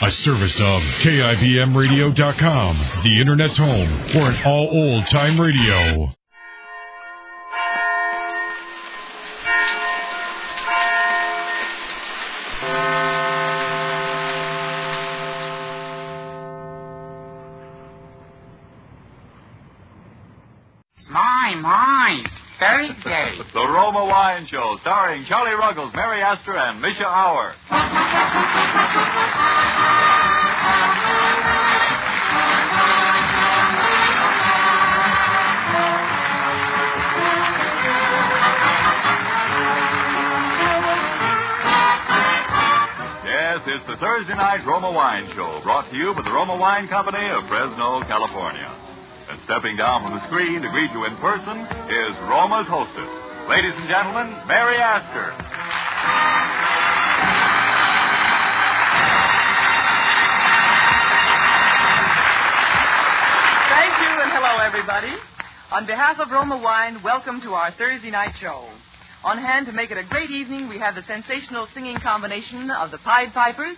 A service of KIBMradio.com, the Internet's home for an all old-time radio. My, Thursday. The Roma Wine Show, starring Charlie Ruggles, Mary Astor, and Misha Auer. Yes, it's the Thursday night Roma Wine Show, brought to you by the Roma Wine Company of Fresno, California. And stepping down from the screen to greet you in person is Roma's hostess. Ladies and gentlemen, Mary Astor. Thank you, and hello, everybody. On behalf of Roma Wine, welcome to our Thursday night show. On hand to make it a great evening, we have the sensational singing combination of the Pied Pipers.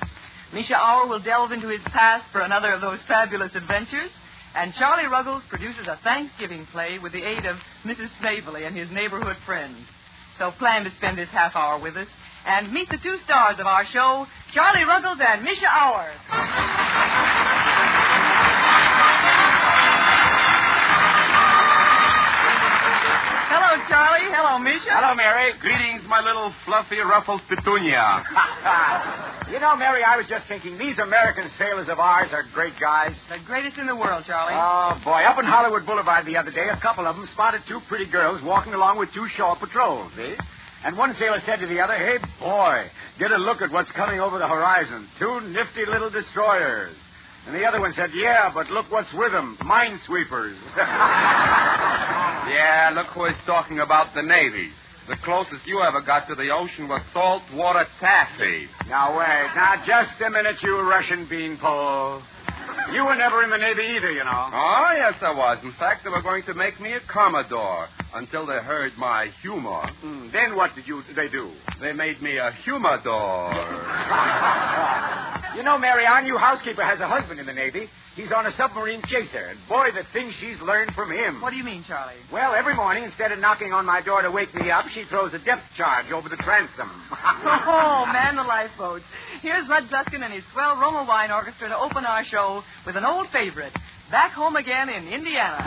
Misha Auer will delve into his past for another of those fabulous adventures. And Charlie Ruggles produces a Thanksgiving play with the aid of Mrs. Snavely and his neighborhood friends. So plan to spend this half hour with us. And meet the two stars of our show, Charlie Ruggles and Misha Auer. Hello, Charlie. Hello, Misha. Hello, Mary. Greetings, my little fluffy ruffled petunia. You know, Mary, I was just thinking, these American sailors of ours are great guys. The greatest in the world, Charlie. Oh, boy. Up in Hollywood Boulevard the other day, a couple of them spotted two pretty girls walking along with two shore patrols, see? And one sailor said to the other, hey, boy, get a look at what's coming over the horizon. Two nifty little destroyers. And the other one said, yeah, but look what's with them, minesweepers. Yeah, look who is talking about the Navy. The closest you ever got to the ocean was saltwater taffy. Now, wait. Now, just a minute, you Russian beanpole. You were never in the Navy either, you know. Oh, yes, I was. In fact, they were going to make me a Commodore until they heard my humor. Then what did they do? They made me a humidor. You know, Mary, our new housekeeper has a husband in the Navy. He's on a submarine chaser. And boy, the things she's learned from him. What do you mean, Charlie? Well, every morning, instead of knocking on my door to wake me up, she throws a depth charge over the transom. Oh, man, the lifeboats. Here's Bud Zuskin and his swell Roma Wine Orchestra to open our show with an old favorite, Back Home Again in Indiana.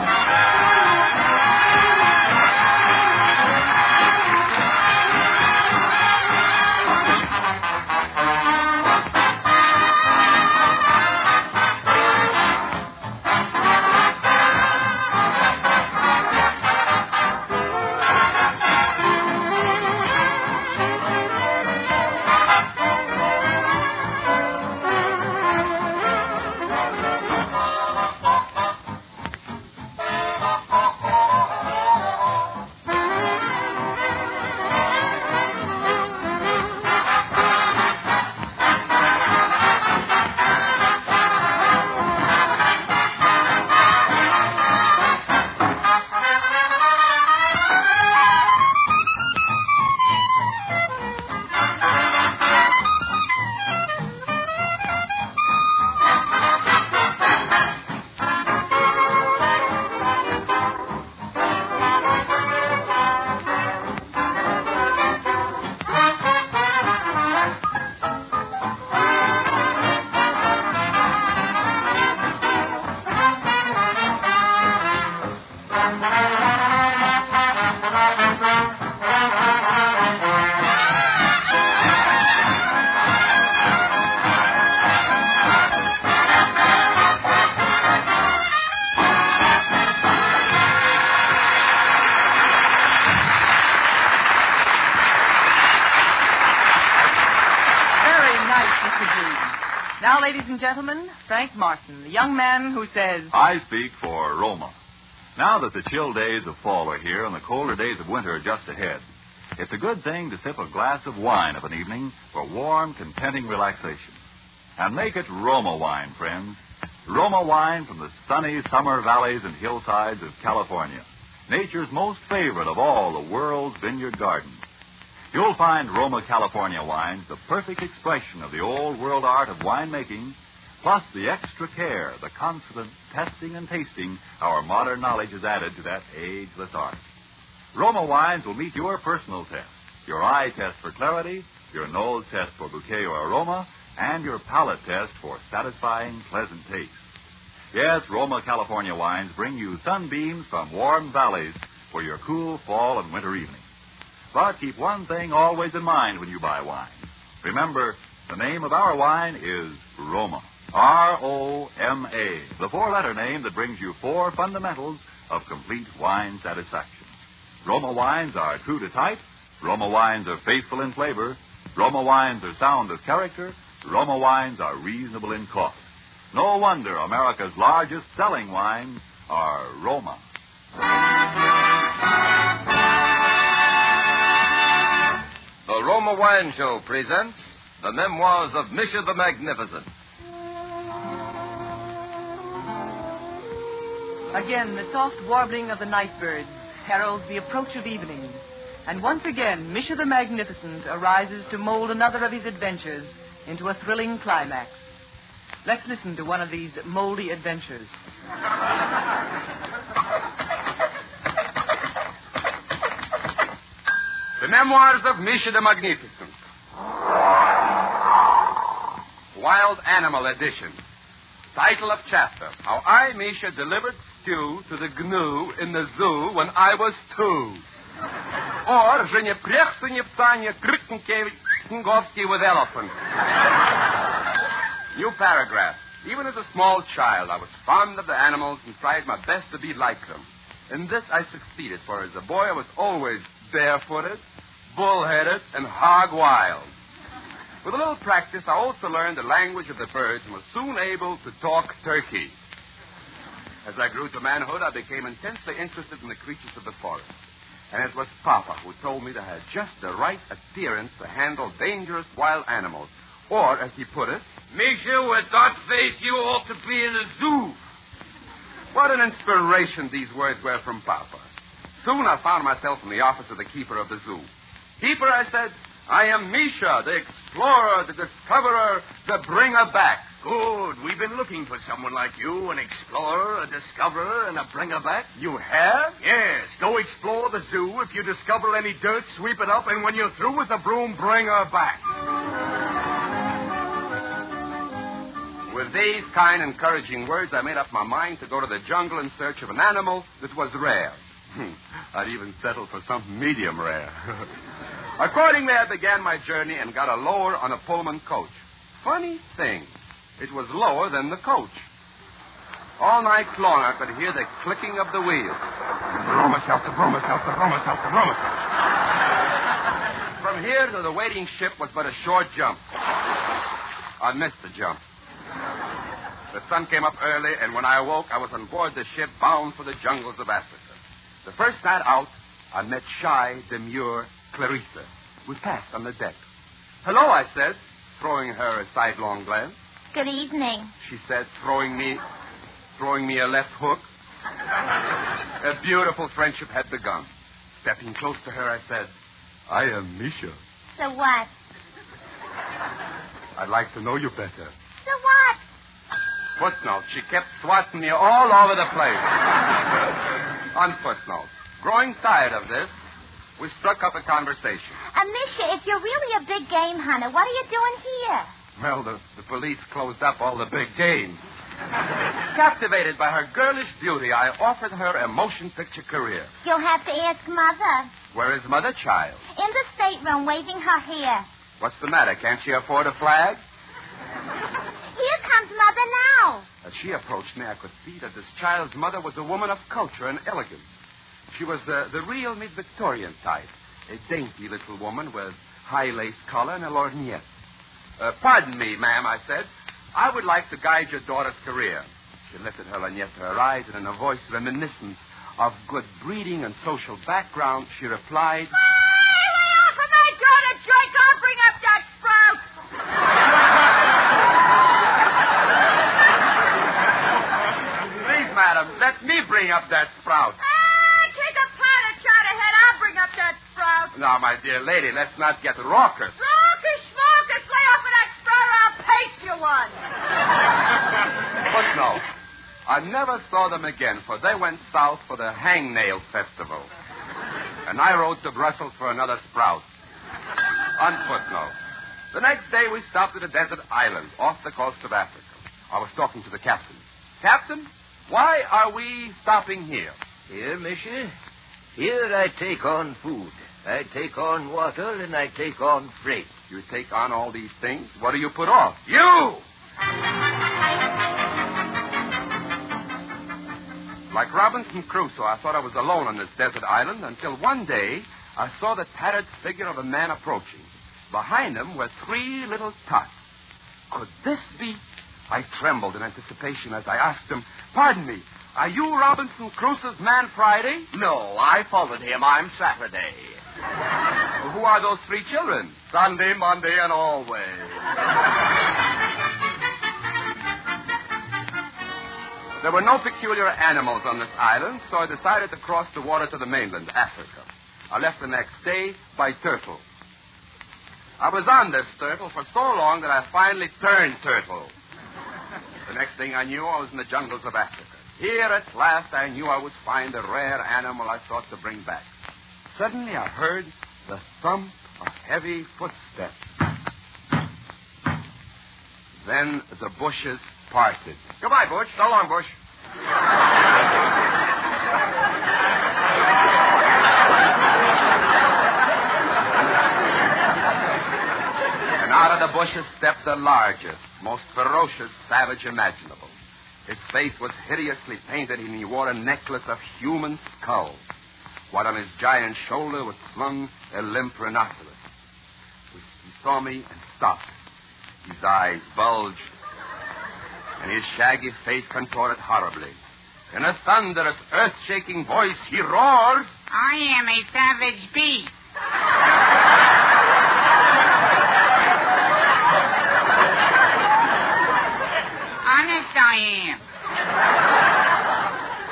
Now, ladies and gentlemen, Frank Martin, the young man who says... I speak for Roma. Now that the chill days of fall are here and the colder days of winter are just ahead, it's a good thing to sip a glass of wine of an evening for warm, contenting relaxation. And make it Roma wine, friends. Roma wine from the sunny summer valleys and hillsides of California, nature's most favorite of all the world's vineyard gardens. You'll find Roma California wines the perfect expression of the old world art of winemaking plus the extra care, the constant testing and tasting our modern knowledge has added to that ageless art. Roma wines will meet your personal test, your eye test for clarity, your nose test for bouquet or aroma, and your palate test for satisfying, pleasant taste. Yes, Roma California wines bring you sunbeams from warm valleys for your cool fall and winter evenings. But keep one thing always in mind when you buy wine. Remember, the name of our wine is Roma. R-O-M-A, the four-letter name that brings you four fundamentals of complete wine satisfaction. Roma wines are true to type. Roma wines are faithful in flavor. Roma wines are sound of character. Roma wines are reasonable in cost. No wonder America's largest selling wines are Roma. The Roma Wine Show presents the memoirs of Misha the Magnificent. Again, the soft warbling of the night birds heralds the approach of evening. And once again, Misha the Magnificent arises to mold another of his adventures into a thrilling climax. Let's listen to one of these moldy adventures. The Memoirs of Misha the Magnificent. Wild Animal Edition. Title of chapter: How I, Misha, delivered stew to the gnu in the zoo when I was 2. Or, że nie plechce, nie ptanie, Kryknkiewicz, with elephant. New paragraph. Even as a small child, I was fond of the animals and tried my best to be like them. In this I succeeded, for as a boy I was always barefooted, bull-headed, and hog-wild. With a little practice, I also learned the language of the birds and was soon able to talk turkey. As I grew to manhood, I became intensely interested in the creatures of the forest. And it was Papa who told me that I had just the right appearance to handle dangerous wild animals. Or, as he put it, Misha, with that face, you ought to be in a zoo. What an inspiration these words were from Papa. Soon I found myself in the office of the keeper of the zoo. Keeper, I said, I am Misha, the explorer, the discoverer, the bringer-back. Good. We've been looking for someone like you, an explorer, a discoverer, and a bringer-back. You have? Yes. Go explore the zoo. If you discover any dirt, sweep it up, and when you're through with the broom, bring her back. With these kind, encouraging words, I made up my mind to go to the jungle in search of an animal that was rare. I'd even settle for something medium rare. Accordingly, I began my journey and got a lower on a Pullman coach. Funny thing, it was lower than the coach. All night long, I could hear the clicking of the wheels. Roma seltzer, Roma seltzer, Roma seltzer, Roma seltzer. From here to the waiting ship was but a short jump. I missed the jump. The sun came up early, and when I awoke, I was on board the ship bound for the jungles of Africa. The first night out, I met shy, demure Clarissa. We passed on the deck. Hello, I said, throwing her a sidelong glance. Good evening. She said, throwing me a left hook. A beautiful friendship had begun. Stepping close to her, I said, I am Misha. So what? I'd like to know you better. So what? Footnote. She kept swatting me all over the place. On footnote. Growing tired of this, we struck up a conversation. Misha, if you're really a big game hunter, what are you doing here? Well, the police closed up all the big games. Captivated by her girlish beauty, I offered her a motion picture career. You'll have to ask Mother. Where is Mother, child? In the stateroom, waving her hair. What's the matter? Can't she afford a flag? Here comes Mother now. As she approached me, I could see that this child's mother was a woman of culture and elegance. She was the real mid-Victorian type, a dainty little woman with high lace collar and a lorgnette. Pardon me, ma'am, I said. I would like to guide your daughter's career. She lifted her lorgnette to her eyes, and in a voice reminiscent of good breeding and social background, she replied, Lay off of my daughter, Joyce. I'll bring up that sprout. Please, madam, let me bring up that sprout. Take a pot of chowder head. I'll bring up that sprout. Now, my dear lady, let's not get raucous. Raucous, schmocus. Lay off of that sprout or I'll paste you one. Footnote. I never saw them again, for they went south for the Hangnail Festival. And I rode to Brussels for another sprout. Unfootnote. The next day we stopped at a desert island off the coast of Africa. I was talking to the captain. Captain, why are we stopping here? Here, monsieur? Here I take on food. I take on water, and I take on freight. You take on all these things? What do you put off? You! Like Robinson Crusoe, I thought I was alone on this desert island until one day I saw the tattered figure of a man approaching. Behind him were 3 little tots. Could this be? I trembled in anticipation as I asked him, "Pardon me, are you Robinson Crusoe's man Friday?" No, I followed him. I'm Saturday. Well, who are those 3 children? Sunday, Monday, and always. There were no peculiar animals on this island, so I decided to cross the water to the mainland, Africa. I left the next day by turtle. I was on this turtle for so long that I finally turned turtle. The next thing I knew, I was in the jungles of Africa. Here, at last, I knew I would find the rare animal I sought to bring back. Suddenly, I heard the thump of heavy footsteps. Then the bushes parted. Goodbye, Bush. So long, Bush. And out of the bushes stepped the largest, most ferocious savage imaginable. His face was hideously painted, and he wore a necklace of human skulls, while on his giant shoulder was slung a limp rhinoceros. He saw me and stopped. His eyes bulged, and his shaggy face contorted horribly. In a thunderous, earth-shaking voice, he roared, I am a savage beast. Honest, I am.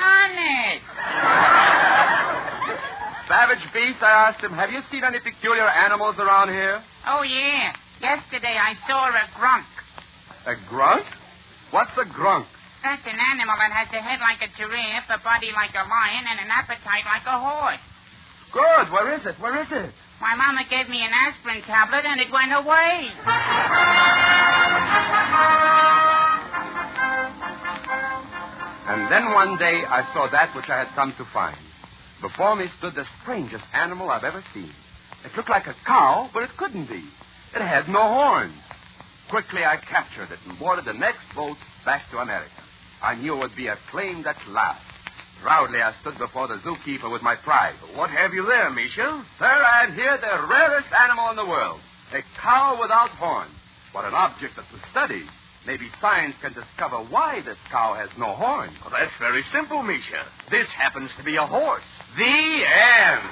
Honest. Savage beast, I asked him, have you seen any peculiar animals around here? Oh, yeah. Yesterday I saw a grunk. A grunt? What's a grunk? That's an animal that has a head like a giraffe, a body like a lion, and an appetite like a horse. Good. Where is it? Where is it? My mama gave me an aspirin tablet, and it went away. And then one day I saw that which I had come to find. Before me stood the strangest animal I've ever seen. It looked like a cow, but it couldn't be. It had no horns. Quickly I captured it and boarded the next boat back to America. I knew it would be acclaimed at last. Proudly I stood before the zookeeper with my prize. What have you there, Michel? Sir, I had here the rarest animal in the world, a cow without horns. What an object of the study. Maybe science can discover why this cow has no horns. Well, that's very simple, Michel. This happens to be a horse. The end.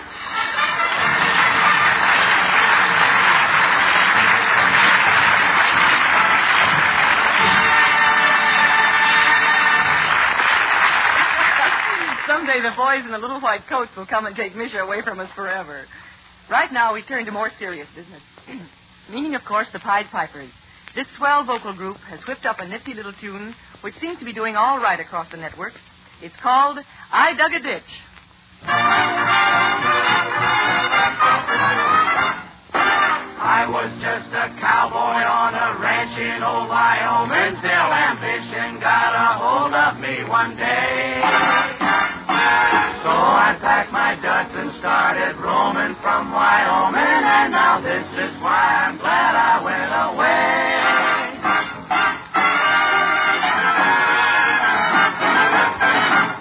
Someday the boys in the little white coats will come and take Misha away from us forever. Right now, we turn to more serious business. Meaning, of course, the Pied Pipers. This swell vocal group has whipped up a nifty little tune which seems to be doing all right across the network. It's called I Dug a Ditch. I was just a cowboy on a ranch in old Wyoming till ambition got a hold of me one day. So I packed my duds and started roaming from Wyoming, and now this is why I'm glad I went away.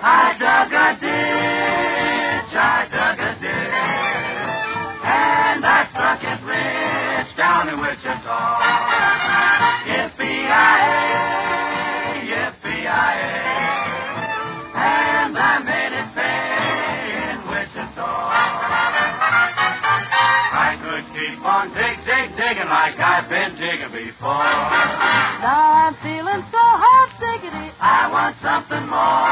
I dug a ditch, and I struck it rich down in Wichita. Yippee-yi-yay, yippee-yi-yay, and I made it pay in Wichita. I could keep on digging like I've been digging before. Now I'm feeling so hot, diggity. I want something more.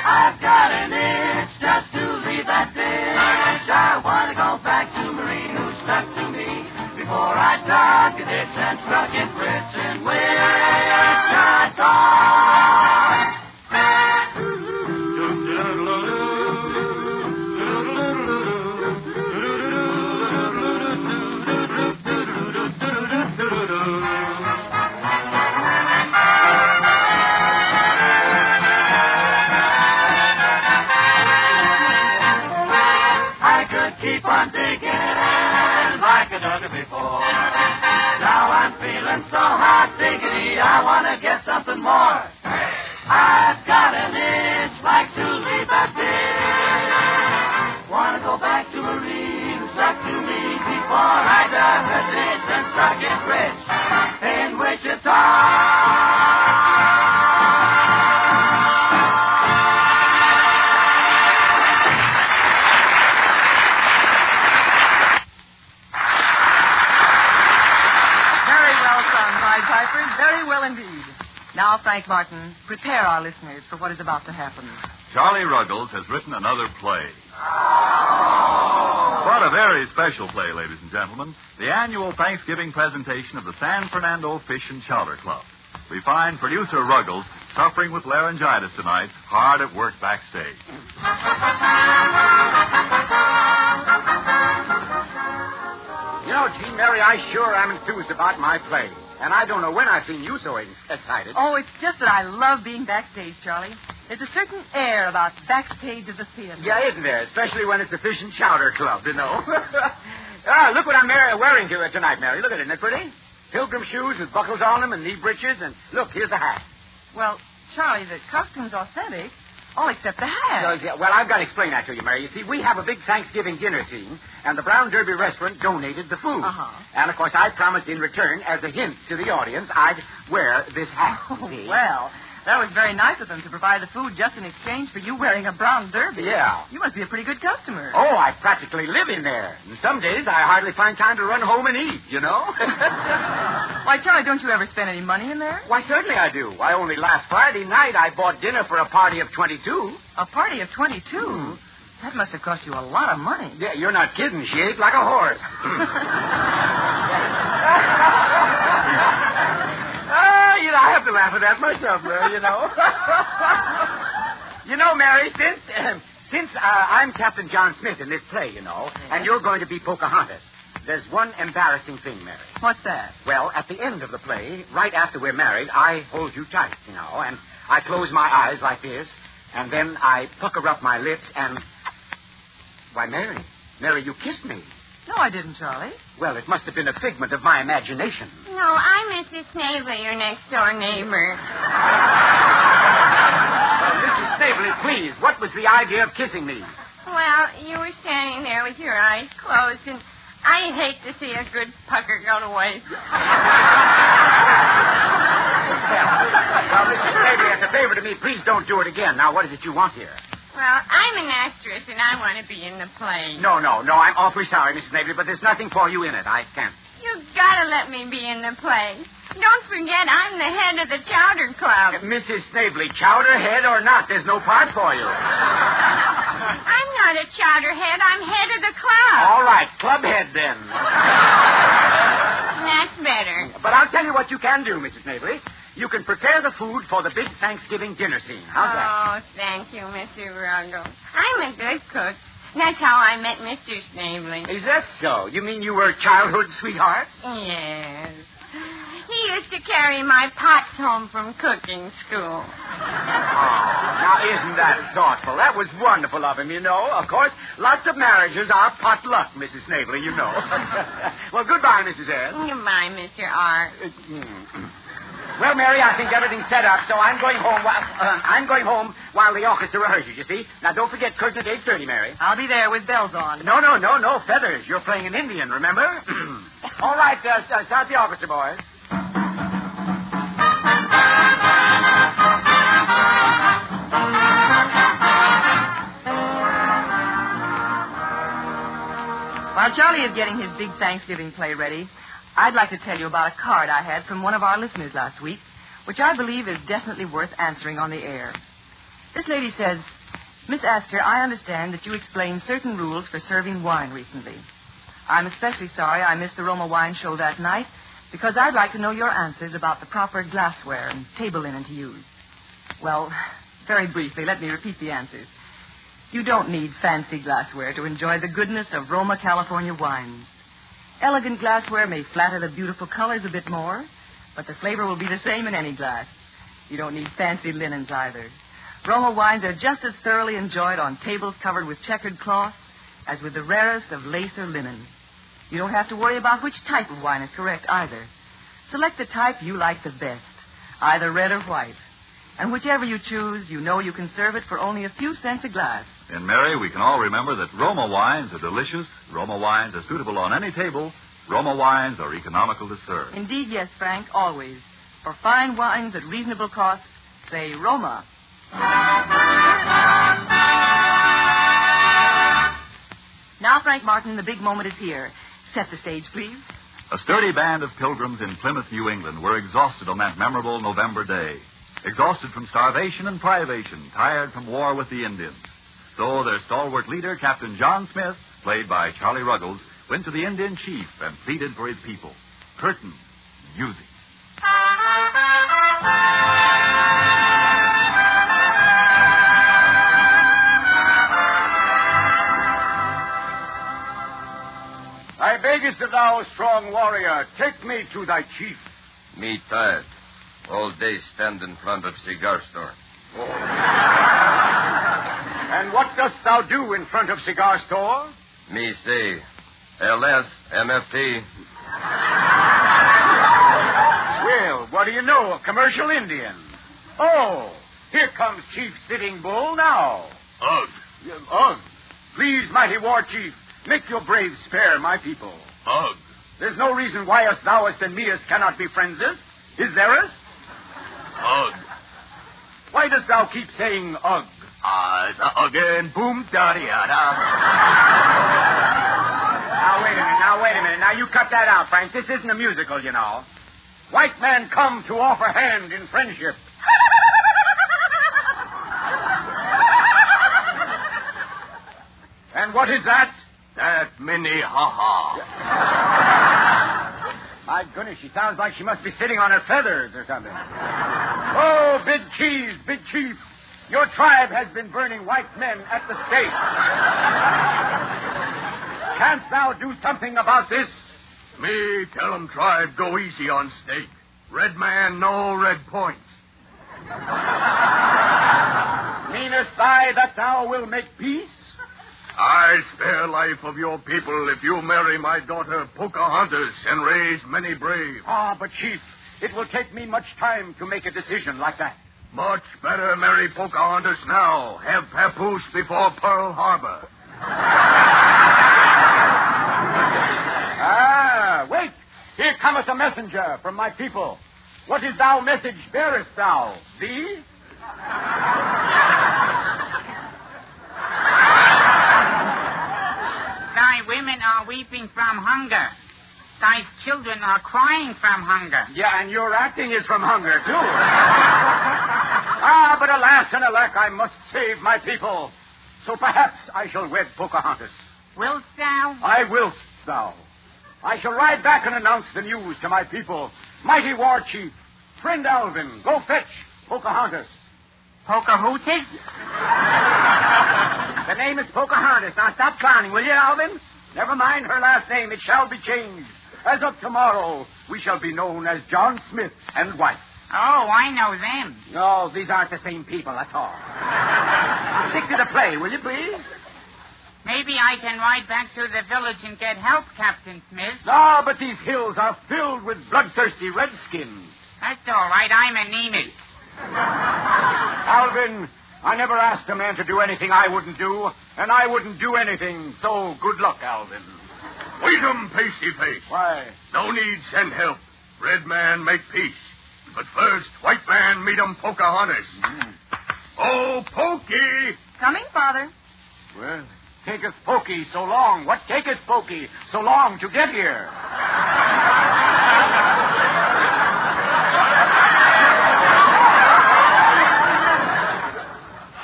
I've got an itch just to leave that ditch. I want to go back to Marine who stuck to me before I dug a ditch and struck it rich in Wichita. before. Now I'm feeling so hot, diggity, I want to get something more. I've got an itch like to leap at this. Want to go back to Marine, stuck to me before I got the ditch and struck it rich in Wichita. Very well indeed. Now, Frank Martin, prepare our listeners for what is about to happen. Charlie Ruggles has written another play. What a very special play, ladies and gentlemen. The annual Thanksgiving presentation of the San Fernando Fish and Chowder Club. We find producer Ruggles suffering with laryngitis tonight, hard at work backstage. You know, Gene, Mary, I sure am enthused about my play. And I don't know when I've seen you so excited. Oh, it's just that I love being backstage, Charlie. There's a certain air about backstage of the theater. Yeah, isn't there? Especially when it's a fish and chowder club, you know. Look what I'm wearing here tonight, Mary. Look at it. Isn't it pretty? Pilgrim shoes with buckles on them and knee breeches. And look, here's the hat. Well, Charlie, the costume's authentic. All except the hat. Well, I've got to explain that to you, Mary. You see, we have a big Thanksgiving dinner scene, and the Brown Derby restaurant donated the food. Uh-huh. And, of course, I promised in return, as a hint to the audience, I'd wear this hat. Oh, well, that was very nice of them to provide the food just in exchange for you wearing a Brown Derby. Yeah. You must be a pretty good customer. Oh, I practically live in there. And some days I hardly find time to run home and eat, you know? Why, Charlie, don't you ever spend any money in there? Why, certainly I do. Why, only last Friday night I bought dinner for a party of 22. A party of 22? That must have cost you a lot of money. Yeah, you're not kidding. She ate like a horse. I have to laugh at that myself, Mary, you know. You know, Mary, since I'm Captain John Smith in this play, you know, and you're going to be Pocahontas, there's one embarrassing thing, Mary. What's that? Well, at the end of the play, right after we're married, I hold you tight, you know, and I close my eyes like this, and then I pucker up my lips and... Why, Mary, you kissed me. No, I didn't, Charlie. Well, it must have been a figment of my imagination. No, I'm Mrs. Snavely, your next-door neighbor. Mrs. Snavely, please, what was the idea of kissing me? Well, you were standing there with your eyes closed, and I hate to see a good pucker go to waste. Well, Mrs. Snavely, as a favor to me, please don't do it again. Now, what is it you want here? Well, I'm an actress, and I want to be in the play. No, I'm awfully sorry, Mrs. Snavely, but there's nothing for you in it. I can't. You've got to let me be in the play. Don't forget, I'm the head of the Chowder Club. Mrs. Snavely, chowder head or not, there's no part for you. I'm not a chowder head. I'm head of the club. All right, club head then. That's better. But I'll tell you what you can do, Mrs. Snavely. You can prepare the food for the big Thanksgiving dinner scene. How's that? Oh, thank you, Mr. Ruggles. I'm a good cook. That's how I met Mr. Snavely. Is that so? You mean you were childhood sweethearts? Yes. He used to carry my pots home from cooking school. Oh, now isn't that thoughtful? That was wonderful of him, you know. Of course, lots of marriages are potluck, Mrs. Snavely, you know. Well, goodbye, Mrs. S. Goodbye, Mr. R. Well, Mary, I think everything's set up, so I'm going home. While the orchestra rehearses. You see. Now, don't forget curtain at 8:30, Mary. I'll be there with bells on. No, feathers. You're playing an Indian, remember? All right, start the orchestra, boys. While Charlie is getting his big Thanksgiving play ready, I'd like to tell you about a card I had from one of our listeners last week, which I believe is definitely worth answering on the air. This lady says, Miss Astor, I understand that you explained certain rules for serving wine recently. I'm especially sorry I missed the Roma wine show that night because I'd like to know your answers about the proper glassware and table linen to use. Well, very briefly, let me repeat the answers. You don't need fancy glassware to enjoy the goodness of Roma, California wines. Elegant glassware may flatter the beautiful colors a bit more, but the flavor will be the same in any glass. You don't need fancy linens either. Roma wines are just as thoroughly enjoyed on tables covered with checkered cloth as with the rarest of lace or linen. You don't have to worry about which type of wine is correct either. Select the type you like the best, either red or white. And whichever you choose, you know you can serve it for only a few cents a glass. In Mary, we can all remember that Roma wines are delicious, Roma wines are suitable on any table, Roma wines are economical to serve. Indeed, yes, Frank, always. For fine wines at reasonable cost, say Roma. Now, Frank Martin, the big moment is here. Set the stage, please. A sturdy band of pilgrims in Plymouth, New England, were exhausted on that memorable November day. Exhausted from starvation and privation, tired from war with the Indians. So their stalwart leader, Captain John Smith, played by Charlie Ruggles, went to the Indian chief and pleaded for his people. Curtain, music. I beggest of thou, strong warrior, take me to thy chief. Me tired. All day stand in front of cigar store. Oh. And what dost thou do in front of cigar store? Me say, LS, MFT. Well, what do you know, a commercial Indian? Oh, here comes Chief Sitting Bull now. Ugh. Ugh. Please, mighty war chief, make your brave spare my people. Ugh. There's no reason why us thouest and meest cannot be friendses. Is there us? Ugh. Why dost thou keep saying ugh? Again, boom, da-da-da. Now, wait a minute. Now, you cut that out, Frank. This isn't a musical, you know. White man come to offer hand in friendship. And what is that? That mini ha-ha. My goodness, she sounds like she must be sitting on her feathers or something. Oh, Big Chief, your tribe has been burning white men at the stake. Canst thou do something about this? Me tell 'em tribe go easy on stake. Red man, no red points. Meanest thou that thou will make peace? I spare life of your people if you marry my daughter Pocahontas and raise many brave. Ah, but Chief, it will take me much time to make a decision like that. Much better marry Pocahontas now. Have papoose before Pearl Harbor. Wait. Here cometh a messenger from my people. What is thou message bearest thou? Thee? Thy women are weeping from hunger. Thy children are crying from hunger. Yeah, and your acting is from hunger, too. But alas and alack, I must save my people. So perhaps I shall wed Pocahontas. Wilt thou? I wilt thou. I shall ride back and announce the news to my people. Mighty war chief, friend Alvin, go fetch Pocahontas. Pocahontas? The name is Pocahontas. Now stop clowning, will you, Alvin? Never mind her last name. It shall be changed. As of tomorrow, we shall be known as John Smith and wife. Oh, I know them. No, these aren't the same people at all. Stick to the play, will you, please? Maybe I can ride back to the village and get help, Captain Smith. No, but these hills are filled with bloodthirsty redskins. That's all right. I'm anemic. Alvin, I never asked a man to do anything I wouldn't do, and I wouldn't do anything, so good luck, Alvin. Wait 'em, pasty face. Why? No need send help. Red man make peace. But first, white man meet 'em Pocahontas. Mm. Oh, Pokey! Coming, Father. Well, taketh Pokey so long. What taketh Pokey so long to get here?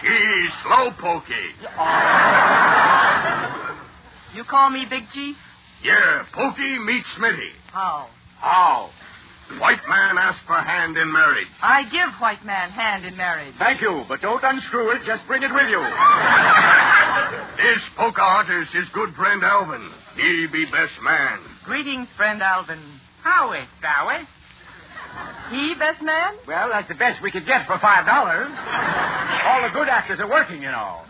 She's slow, Pokey. You call me Big Chief? Yeah, Pokey meets Smitty. How? How? White man asks for hand in marriage. I give white man hand in marriage. Thank you, but don't unscrew it. Just bring it with you. This Pocahontas is good friend Alvin. He be best man. Greetings, friend Alvin. How is thou it? He best man? Well, that's the best we could get for $5. All the good actors are working, you know.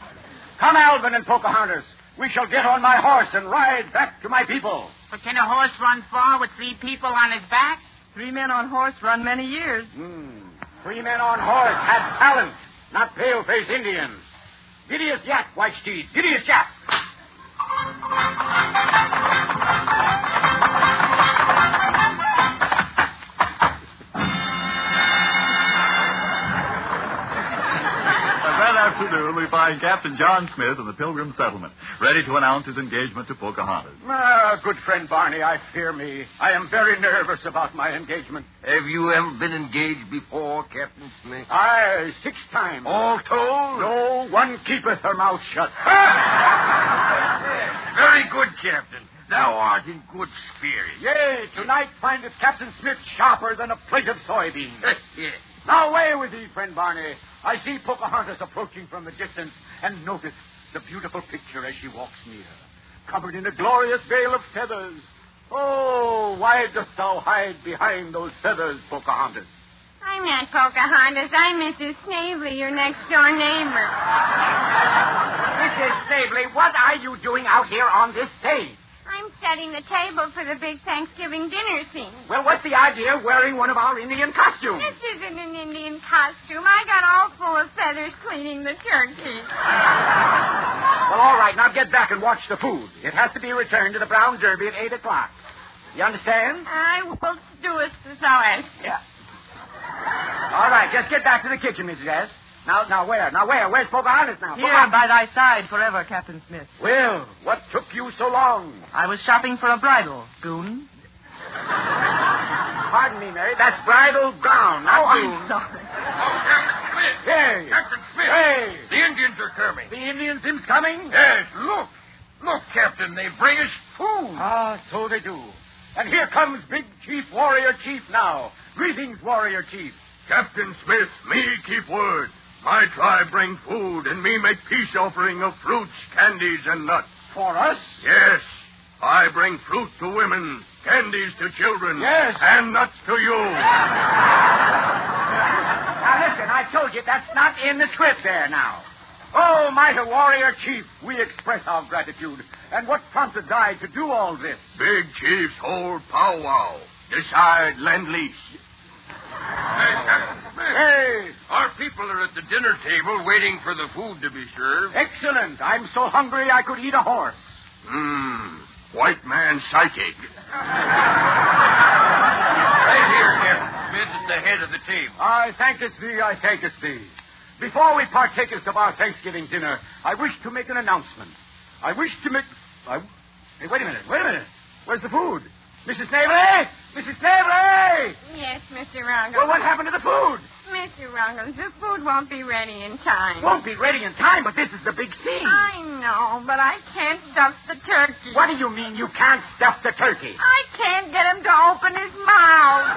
Come, Alvin and Pocahontas. we shall get on my horse and ride back to my people. But can a horse run far with 3 people on his back? 3 men on horse run many years. 3 men on horse had talent, not pale-face Indians. Gideous Yap, White Steed. Gideous Yap. That afternoon, we find Captain John Smith in the Pilgrim Settlement, ready to announce his engagement to Pocahontas. Good friend Barney, I fear me. I am very nervous about my engagement. Have you ever been engaged before, Captain Smith? Aye, 6 times. All told? No one keepeth her mouth shut. Very good, Captain. Thou art in good spirit. Yea, tonight findeth Captain Smith sharper than a plate of soybeans. Yes. Now away with thee, friend Barney. I see Pocahontas approaching from the distance, and notice the beautiful picture as she walks near, covered in a glorious veil of feathers. Oh, why dost thou hide behind those feathers, Pocahontas? I'm not Pocahontas. I'm Mrs. Snavely, your next-door neighbor. Mrs. Snavely, what are you doing out here on this day? I'm setting the table for the big Thanksgiving dinner scene. Well, what's the idea of wearing one of our Indian costumes? This isn't an Indian costume. I got all full of feathers cleaning the turkey. Well, all right. Now get back and watch the food. It has to be returned to the Brown Derby at 8 o'clock. You understand? I will do as thou hast. Yeah. All right. Just get back to the kitchen, Mrs. S. Now where? Where's Pocahontas now? Here, by thy side forever, Captain Smith. Well, what took you so long? I was shopping for a bridle, goon. Pardon me, Mary. That's bridal gown, not goon. I'm sorry. Oh, Captain Smith! Hey! Captain Smith! Hey! The Indians are coming. The Indians him's coming? Yes, look. Look, Captain, they bring us food. Ah, so they do. And here comes Big Chief, Warrior Chief now. Greetings, Warrior Chief. Captain Smith, me keep word. My tribe bring food, and me make peace offering of fruits, candies, and nuts. For us? Yes. I bring fruit to women, candies to children. Yes. And nuts to you. Now, listen, I told you that's not in the script there now. Oh, mighty Warrior Chief, we express our gratitude. And what prompted I to do all this? Big Chief's whole powwow. Decide lend-lease. Hey, Captain Smith. Hey! Our people are at the dinner table waiting for the food to be served. Excellent. I'm so hungry I could eat a horse. White man psychic. Right here, Captain Smith, at the head of the table. I thankest thee. Before we partakest of our Thanksgiving dinner, I wish to make an announcement. Hey, wait a minute. Where's the food? Mrs. Snavely? Mrs. Snavely! Yes, Mr. Ruggles. Well, what happened to the food? Mr. Ruggles, the food won't be ready in time. Won't be ready in time, but this is the big scene. I know, but I can't stuff the turkey. What do you mean you can't stuff the turkey? I can't get him to open his mouth.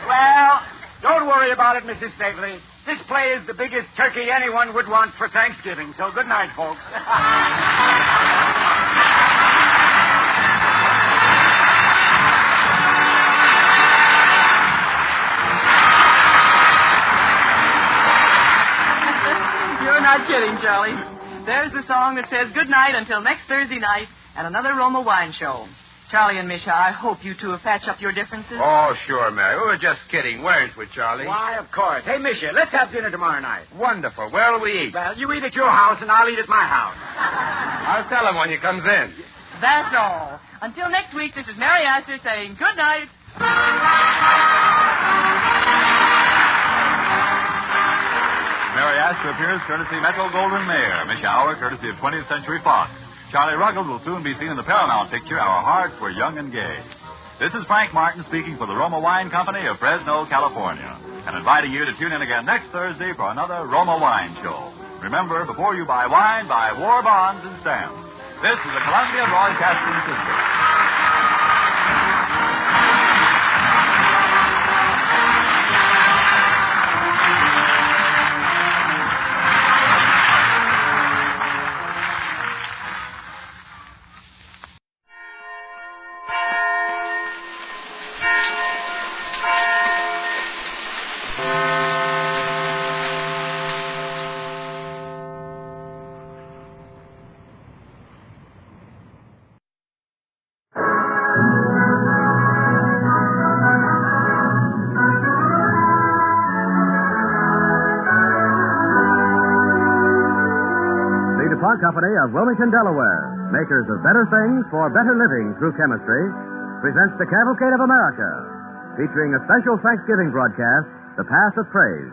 Well, don't worry about it, Mrs. Snavely. This play is the biggest turkey anyone would want for Thanksgiving. So good night, folks. You're not kidding, Charlie. There's the song that says good night until next Thursday night and another Roma wine show. Charlie and Misha, I hope you two have patched up your differences. Oh, sure, Mary. We were just kidding, weren't we, Charlie? Why, of course. Hey, Misha, let's have dinner tomorrow night. Wonderful. Where'll we eat? Well, you eat at your house, and I'll eat at my house. I'll tell him when he comes in. That's all. Until next week, this is Mary Astor saying good night. Mary Astor appears courtesy Metro-Goldwyn-Mayer. Misha Howard courtesy of 20th Century Fox. Charlie Ruggles will soon be seen in the Paramount picture, Our Hearts Were Young and Gay. This is Frank Martin speaking for the Roma Wine Company of Fresno, California, and inviting you to tune in again next Thursday for another Roma Wine Show. Remember, before you buy wine, buy war bonds and stamps. This is the Columbia Broadcasting System. Our company of Wilmington, Delaware, makers of better things for better living through chemistry, presents the Cavalcade of America, featuring a special Thanksgiving broadcast, The Path of Praise.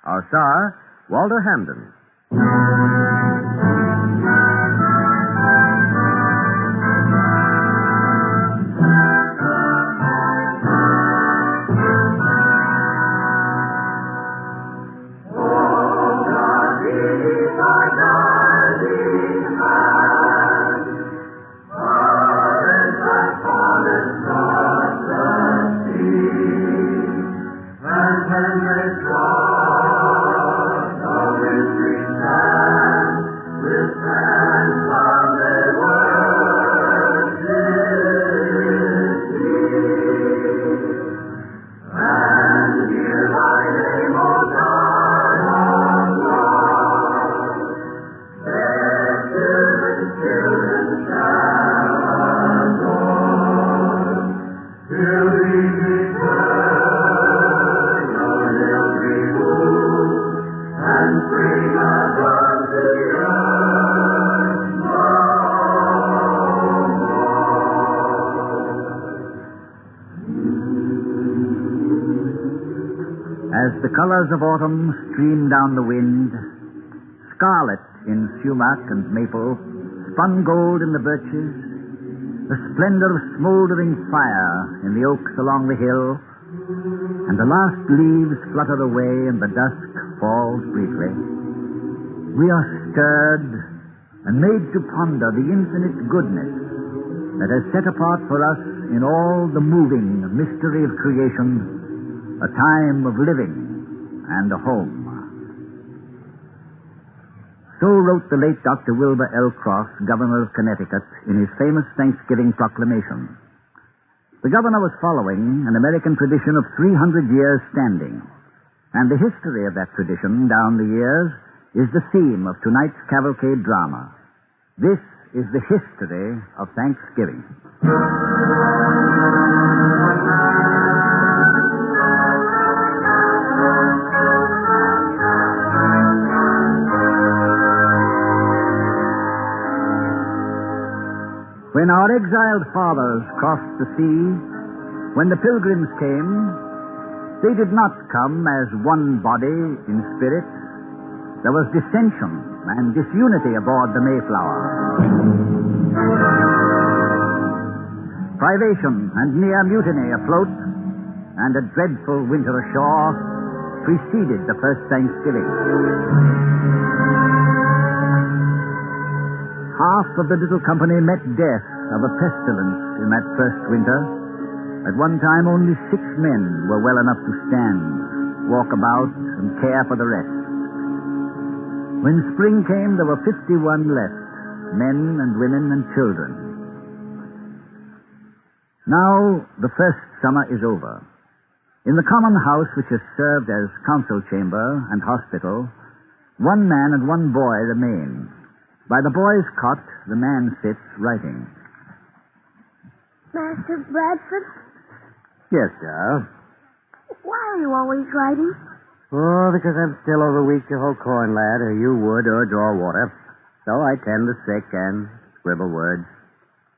Our star, Walter Hamden. As the colors of autumn stream down the wind, scarlet in sumac and maple, spun gold in the birches, the splendor of smoldering fire in the oaks along the hill, and the last leaves flutter away and the dusk falls briefly, we are stirred and made to ponder the infinite goodness that has set apart for us in all the moving mystery of creation a time of living and a home. So wrote the late Dr. Wilbur L. Cross, governor of Connecticut, in his famous Thanksgiving proclamation. The governor was following an American tradition of 300 years standing, and the history of that tradition down the years is the theme of tonight's cavalcade drama. This is the history of Thanksgiving. When our exiled fathers crossed the sea, when the pilgrims came, they did not come as one body in spirit. There was dissension and disunity aboard the Mayflower. Privation and near mutiny afloat, and a dreadful winter ashore preceded the first Thanksgiving. Half of the little company met death of a pestilence in that first winter. At one time, only 6 men were well enough to stand, walk about, and care for the rest. When spring came, there were 51 left, men and women and children. Now, the first summer is over. In the common house, which has served as council chamber and hospital, 1 man and 1 boy remain. By the boy's cot, the man sits writing. Master Bradford? Yes, Charles. Why are you always writing? Oh, because I'm still overweak to hold corn, lad, or you wood, or draw water. So I tend the sick and scribble words.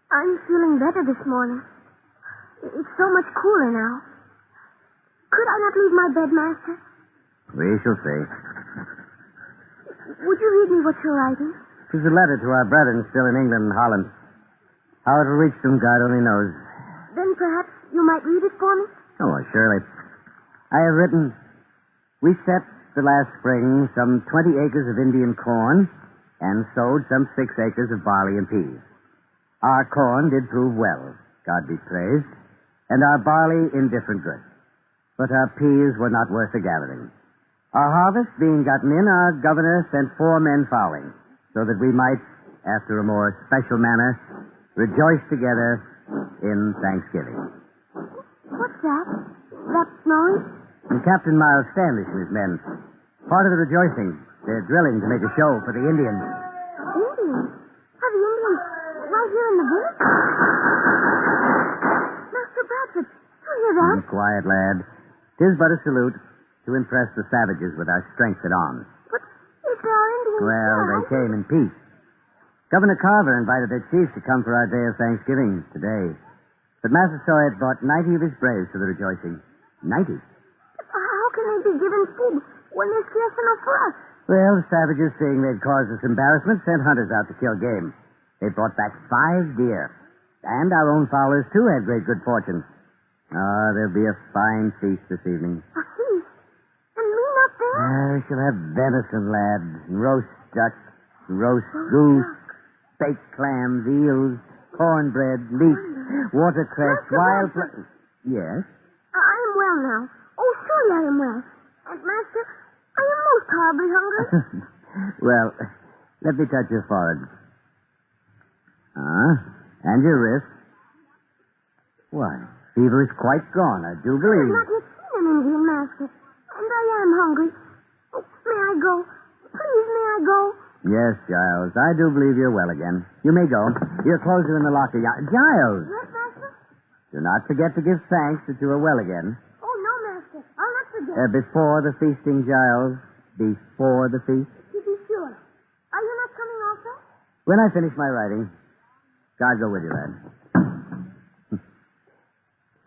I'm feeling better this morning. It's so much cooler now. Could I not leave my bed, Master? We shall see. Would you read me what you're writing? It's a letter to our brethren still in England and Holland. How it'll reach them, God only knows. Then perhaps you might read it for me? Oh, surely. I have written, we set the last spring some 20 acres of Indian corn and sowed some 6 acres of barley and peas. Our corn did prove well, God be praised, and our barley indifferent good. But our peas were not worth the gathering. Our harvest being gotten in, our governor sent 4 men fowling, so that we might, after a more special manner, rejoice together in Thanksgiving. What's that? That noise? And Captain Miles Standish and his men. Part of the rejoicing. They're drilling to make a show for the Indians. Indians? Are the Indians right here in the village? Master Bradford, you hear that? Be quiet, lad. 'Tis but a salute to impress the savages with our strength at arms. But if they are Indians... Well, they came in peace. Governor Carver invited the chief to come for our day of Thanksgiving today. But Massasoit brought 90 of his braves to the rejoicing. 90? How can they be given food when there's scarce enough for us? Well, the savages, seeing they'd caused us embarrassment, sent hunters out to kill game. They brought back 5 deer. And our own fowlers, too, had great good fortune. There'll be a fine feast this evening. A feast? And me not there? We shall have venison, lad, and roast duck, and roast goose, baked clams, eels, cornbread, leeks, watercress, wild... Yes? I am well now. Oh, surely I am well. And, Master, I am most horribly hungry. Well, let me touch your forehead. And your wrist. Why, fever is quite gone, I do believe. I have not yet seen an Indian, Master. And I am hungry. Oh, may I go? Please, may I go? Yes, Giles, I do believe you're well again. You may go. Your clothes are in the locker. Giles! Yes, Master? Do not forget to give thanks that you are well again. Oh, no, Master. I'll not forget. Before the feasting, Giles. Before the feast. To be sure. Are you not coming also? When I finish my writing. God go with you, lad.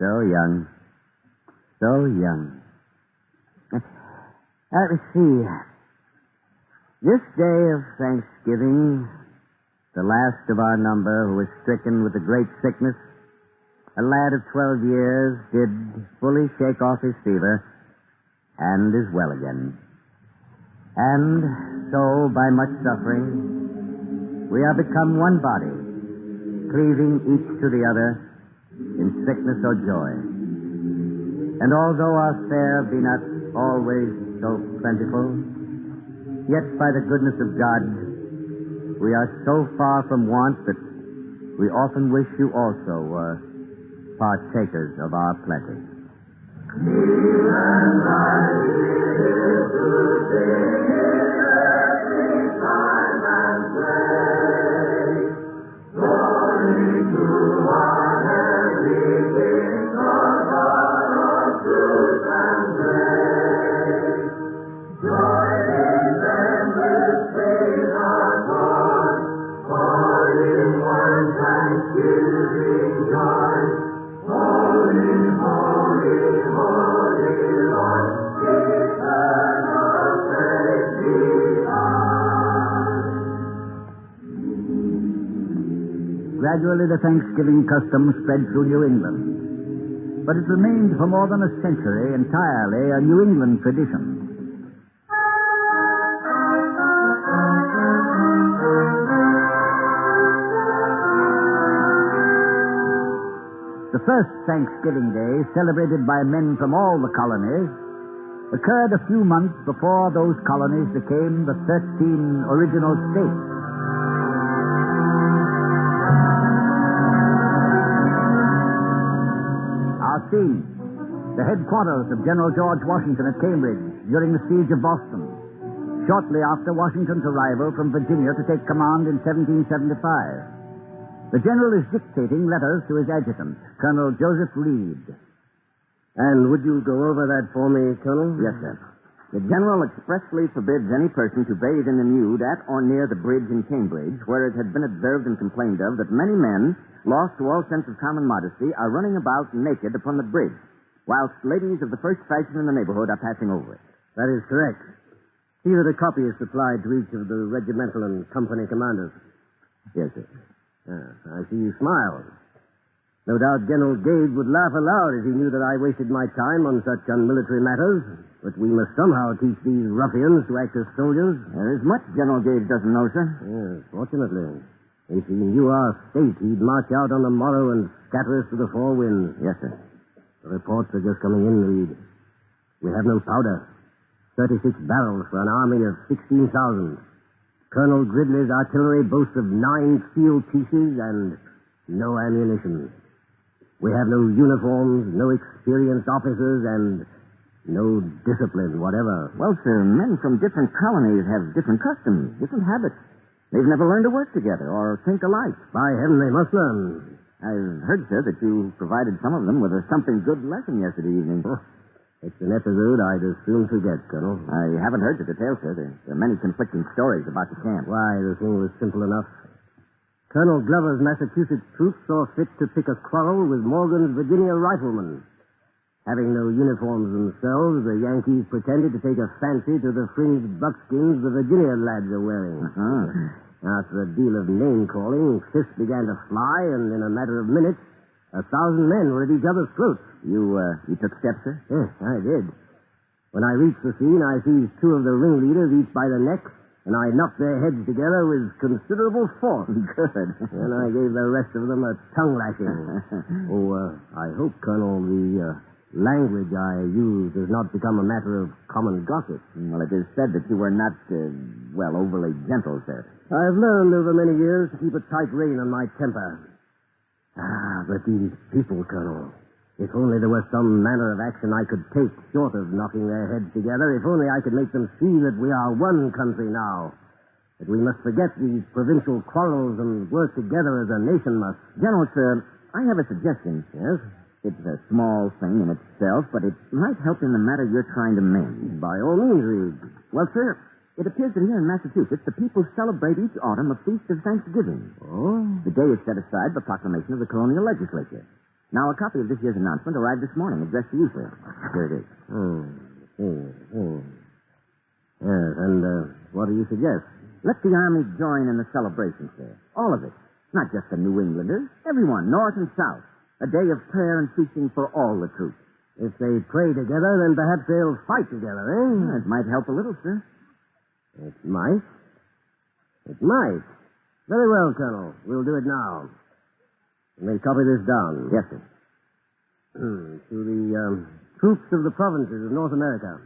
So young. So young. Let me see. This day of Thanksgiving, the last of our number who was stricken with a great sickness, a lad of 12 years, did fully shake off his fever and is well again. And so, by much suffering, we are become one body, cleaving each to the other in sickness or joy. And although our fare be not always so plentiful, yet by the goodness of God, we are so far from want that we often wish you also were partakers of our plenty. Gradually, the Thanksgiving custom spread through New England. But it remained for more than a century entirely a New England tradition. The first Thanksgiving Day, celebrated by men from all the colonies, occurred a few months before those colonies became the 13 original states. Scene, the headquarters of General George Washington at Cambridge during the siege of Boston, shortly after Washington's arrival from Virginia to take command in 1775. The general is dictating letters to his adjutant, Colonel Joseph Reed. And would you go over that for me, Colonel? Yes, sir. The general expressly forbids any person to bathe in the nude at or near the bridge in Cambridge, where it had been observed and complained of that many men, lost to all sense of common modesty, are running about naked upon the bridge, whilst ladies of the first fashion in the neighborhood are passing over it. That is correct. See that a copy is supplied to each of the regimental and company commanders. Yes, sir. I see you smile. No doubt General Gage would laugh aloud if he knew that I wasted my time on such unmilitary matters, but we must somehow teach these ruffians to act as soldiers. There is much General Gage doesn't know, sir. Yes, fortunately. If he knew our state, he'd march out on the morrow and scatter us to the four winds. Yes, sir. The reports are just coming in, Reed. We have no powder. 36 barrels for an army of 16,000. Colonel Gridley's artillery boasts of 9 field pieces and no ammunition. We have no uniforms, no experienced officers, and no discipline whatever. Well, sir, men from different colonies have different customs, different habits. They've never learned to work together or think alike. By heaven, they must learn. I've heard, sir, that you provided some of them with a something good lesson yesterday evening. Oh, it's an episode I'd as soon forget, Colonel. I haven't heard the details, sir. There are many conflicting stories about the camp. Why, the thing was simple enough. Colonel Glover's Massachusetts troops saw fit to pick a quarrel with Morgan's Virginia riflemen. Having no uniforms themselves, the Yankees pretended to take a fancy to the fringed buckskins the Virginia lads are wearing. After a deal of name-calling, fists began to fly, and in a matter of minutes, 1,000 men were at each other's throats. You took steps, sir? Yes, I did. When I reached the scene, I seized two of the ringleaders, each by the neck, and I knocked their heads together with considerable force. Good. And I gave the rest of them a tongue-lashing. I hope, Colonel, the language I use does not become a matter of common gossip. Well, it is said that you were not, overly gentle, sir. I've learned over many years to keep a tight rein on my temper. But these people, Colonel, if only there was some manner of action I could take short of knocking their heads together, if only I could make them see that we are one country now, that we must forget these provincial quarrels and work together as a nation must. General, sir, I have a suggestion. Yes? It's a small thing in itself, but it might help in the matter you're trying to mend. By all means, Reed. Well, sir, it appears that here in Massachusetts, the people celebrate each autumn a feast of Thanksgiving. Oh? The day is set aside by proclamation of the colonial legislature. Now, a copy of this year's announcement arrived this morning, addressed to you, sir. Here it is. Yes, and what do you suggest? Let the Army join in the celebration, sir. All of it. Not just the New Englanders. Everyone, north and south. A day of prayer and feasting for all the troops. If they pray together, then perhaps they'll fight together, eh? It might help a little, sir. It might. It might. Very well, Colonel. We'll do it now. Let me copy this down. Yes, sir. To the troops of the provinces of North America.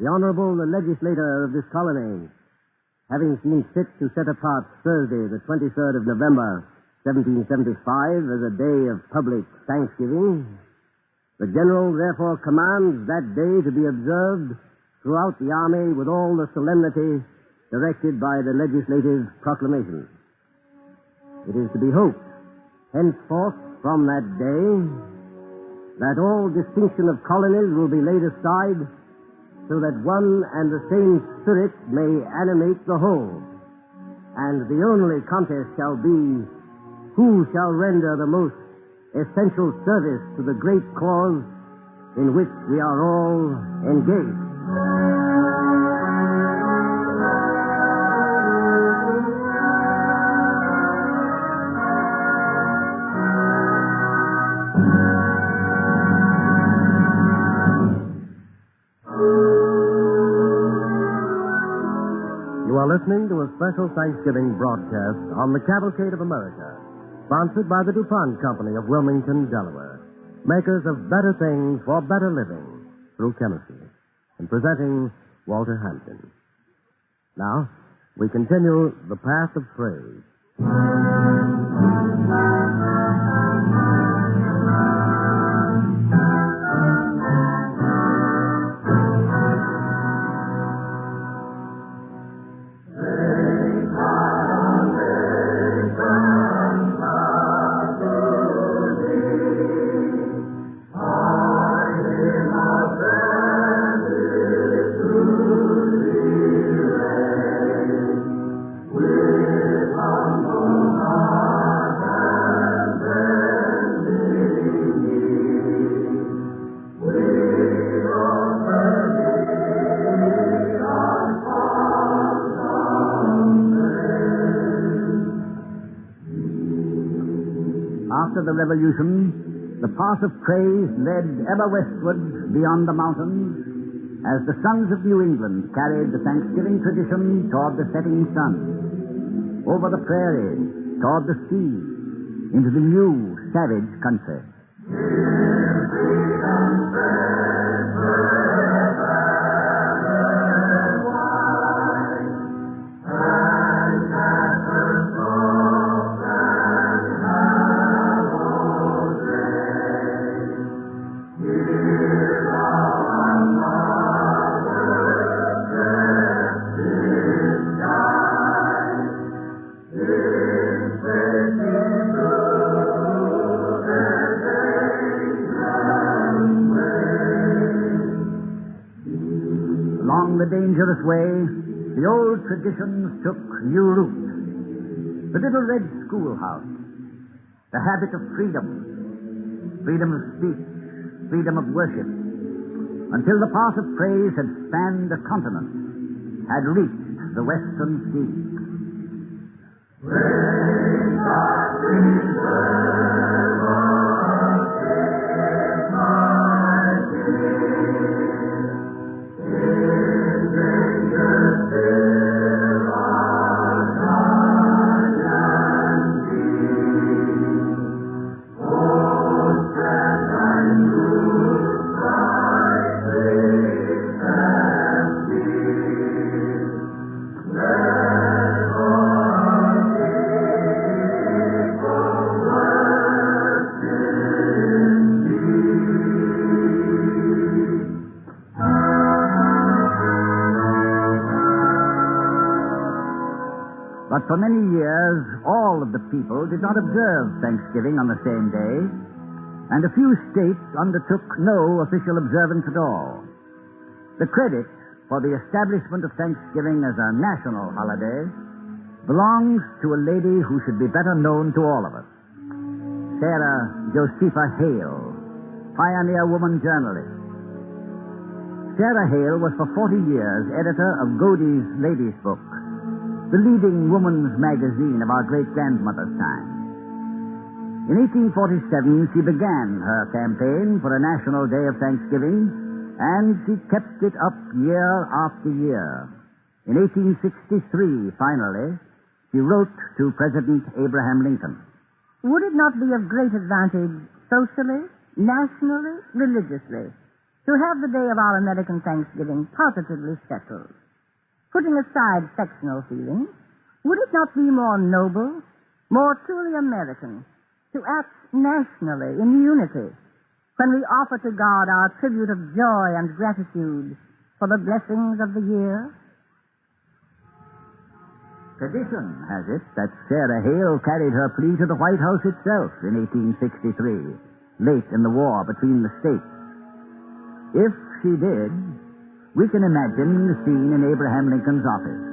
The Honorable Legislator of this colony, having seen fit to set apart Thursday, the 23rd of November, 1775, as a day of public thanksgiving, the General therefore commands that day to be observed throughout the Army with all the solemnity directed by the legislative proclamation. It is to be hoped, henceforth from that day, that all distinction of colonies will be laid aside so that one and the same spirit may animate the whole, and the only contest shall be who shall render the most essential service to the great cause in which we are all engaged. You are listening to a special Thanksgiving broadcast on the Cavalcade of America, sponsored by the DuPont Company of Wilmington, Delaware, makers of better things for better living through chemistry, and presenting Walter Hampton. Now, we continue the path of praise. After the Revolution, the path of praise led ever westward beyond the mountains as the sons of New England carried the Thanksgiving tradition toward the setting sun, over the prairies, toward the sea, into the new, savage country. Along the dangerous way, the old traditions took new root. The little red schoolhouse. The habit of freedom. Freedom of speech. Freedom of worship. Until the path of praise had spanned a continent, had reached the western sea. Praise God, preserve us, my King. His danger still our guardian King. Oh, stand and lose Christ, safe and peace. Let our people work in peace. But for many years, all of the people did not observe Thanksgiving on the same day, and a few states undertook no official observance at all. The credit for the establishment of Thanksgiving as a national holiday belongs to a lady who should be better known to all of us. Sarah Josepha Hale, pioneer woman journalist. Sarah Hale was for 40 years editor of Godey's Ladies' Book, the leading woman's magazine of our great-grandmother's time. In 1847, she began her campaign for a national day of Thanksgiving, and she kept it up year after year. In 1863, finally, she wrote to President Abraham Lincoln. Would it not be of great advantage socially, nationally, religiously, to have the day of our American Thanksgiving positively settled? Putting aside sectional feelings, would it not be more noble, more truly American, to act nationally in unity when we offer to God our tribute of joy and gratitude for the blessings of the year? Tradition has it that Sarah Hale carried her plea to the White House itself in 1863, late in the war between the states. If she did, we can imagine the scene in Abraham Lincoln's office.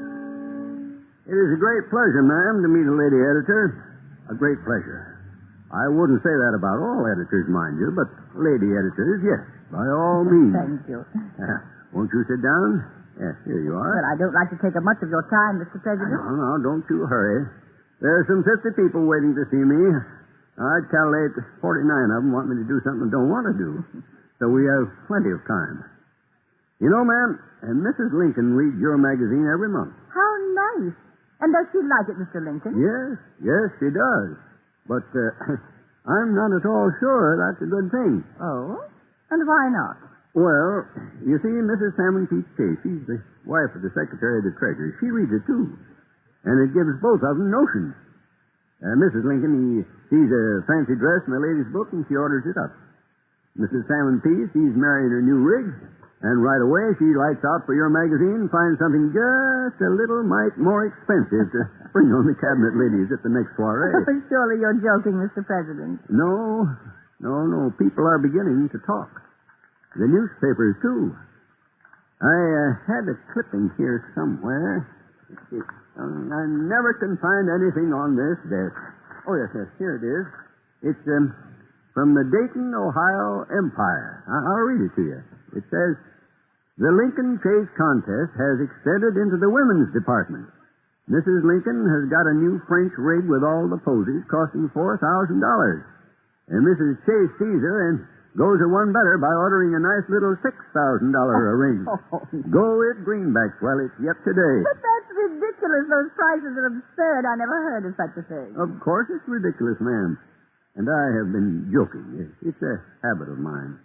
It is a great pleasure, ma'am, to meet a lady editor. A great pleasure. I wouldn't say that about all editors, mind you, but lady editors, yes, by all means. Thank you. Won't you sit down? Yes, here you are. But I don't like to take up much of your time, Mr. President. No, don't you hurry. There are some 50 people waiting to see me. I'd calculate 49 of them want me to do something I don't want to do. So we have plenty of time. You know, ma'am, Mrs. Lincoln reads your magazine every month. How nice. And does she like it, Mr. Lincoln? Yes, she does. But I'm not at all sure that's a good thing. Oh? And why not? Well, you see, Mrs. Salmon P. Chase, she's the wife of the Secretary of the Treasury. She reads it, too. And it gives both of them notions. Mrs. Lincoln, sees a fancy dress in the lady's book, and she orders it up. Mrs. Salmon P., she's marrying her new rig, and right away she lights out for your magazine and finds something just a little mite more expensive to spring on the cabinet ladies at the next soiree. Surely you're joking, Mr. President. No. People are beginning to talk. The newspapers, too. I had a clipping here somewhere. I never can find anything on this desk. Oh, yes, here it is. It's from the Dayton, Ohio Empire. I'll read it to you. It says, the Lincoln Chase contest has extended into the women's department. Mrs. Lincoln has got a new French rig with all the posies costing $4,000. And Mrs. Chase sees her and goes a one better by ordering a nice little $6,000 ring. Go it greenbacks while it's yet today. But that's ridiculous. Those prices are absurd. I never heard of such a thing. Of course it's ridiculous, ma'am. And I have been joking. It's a habit of mine.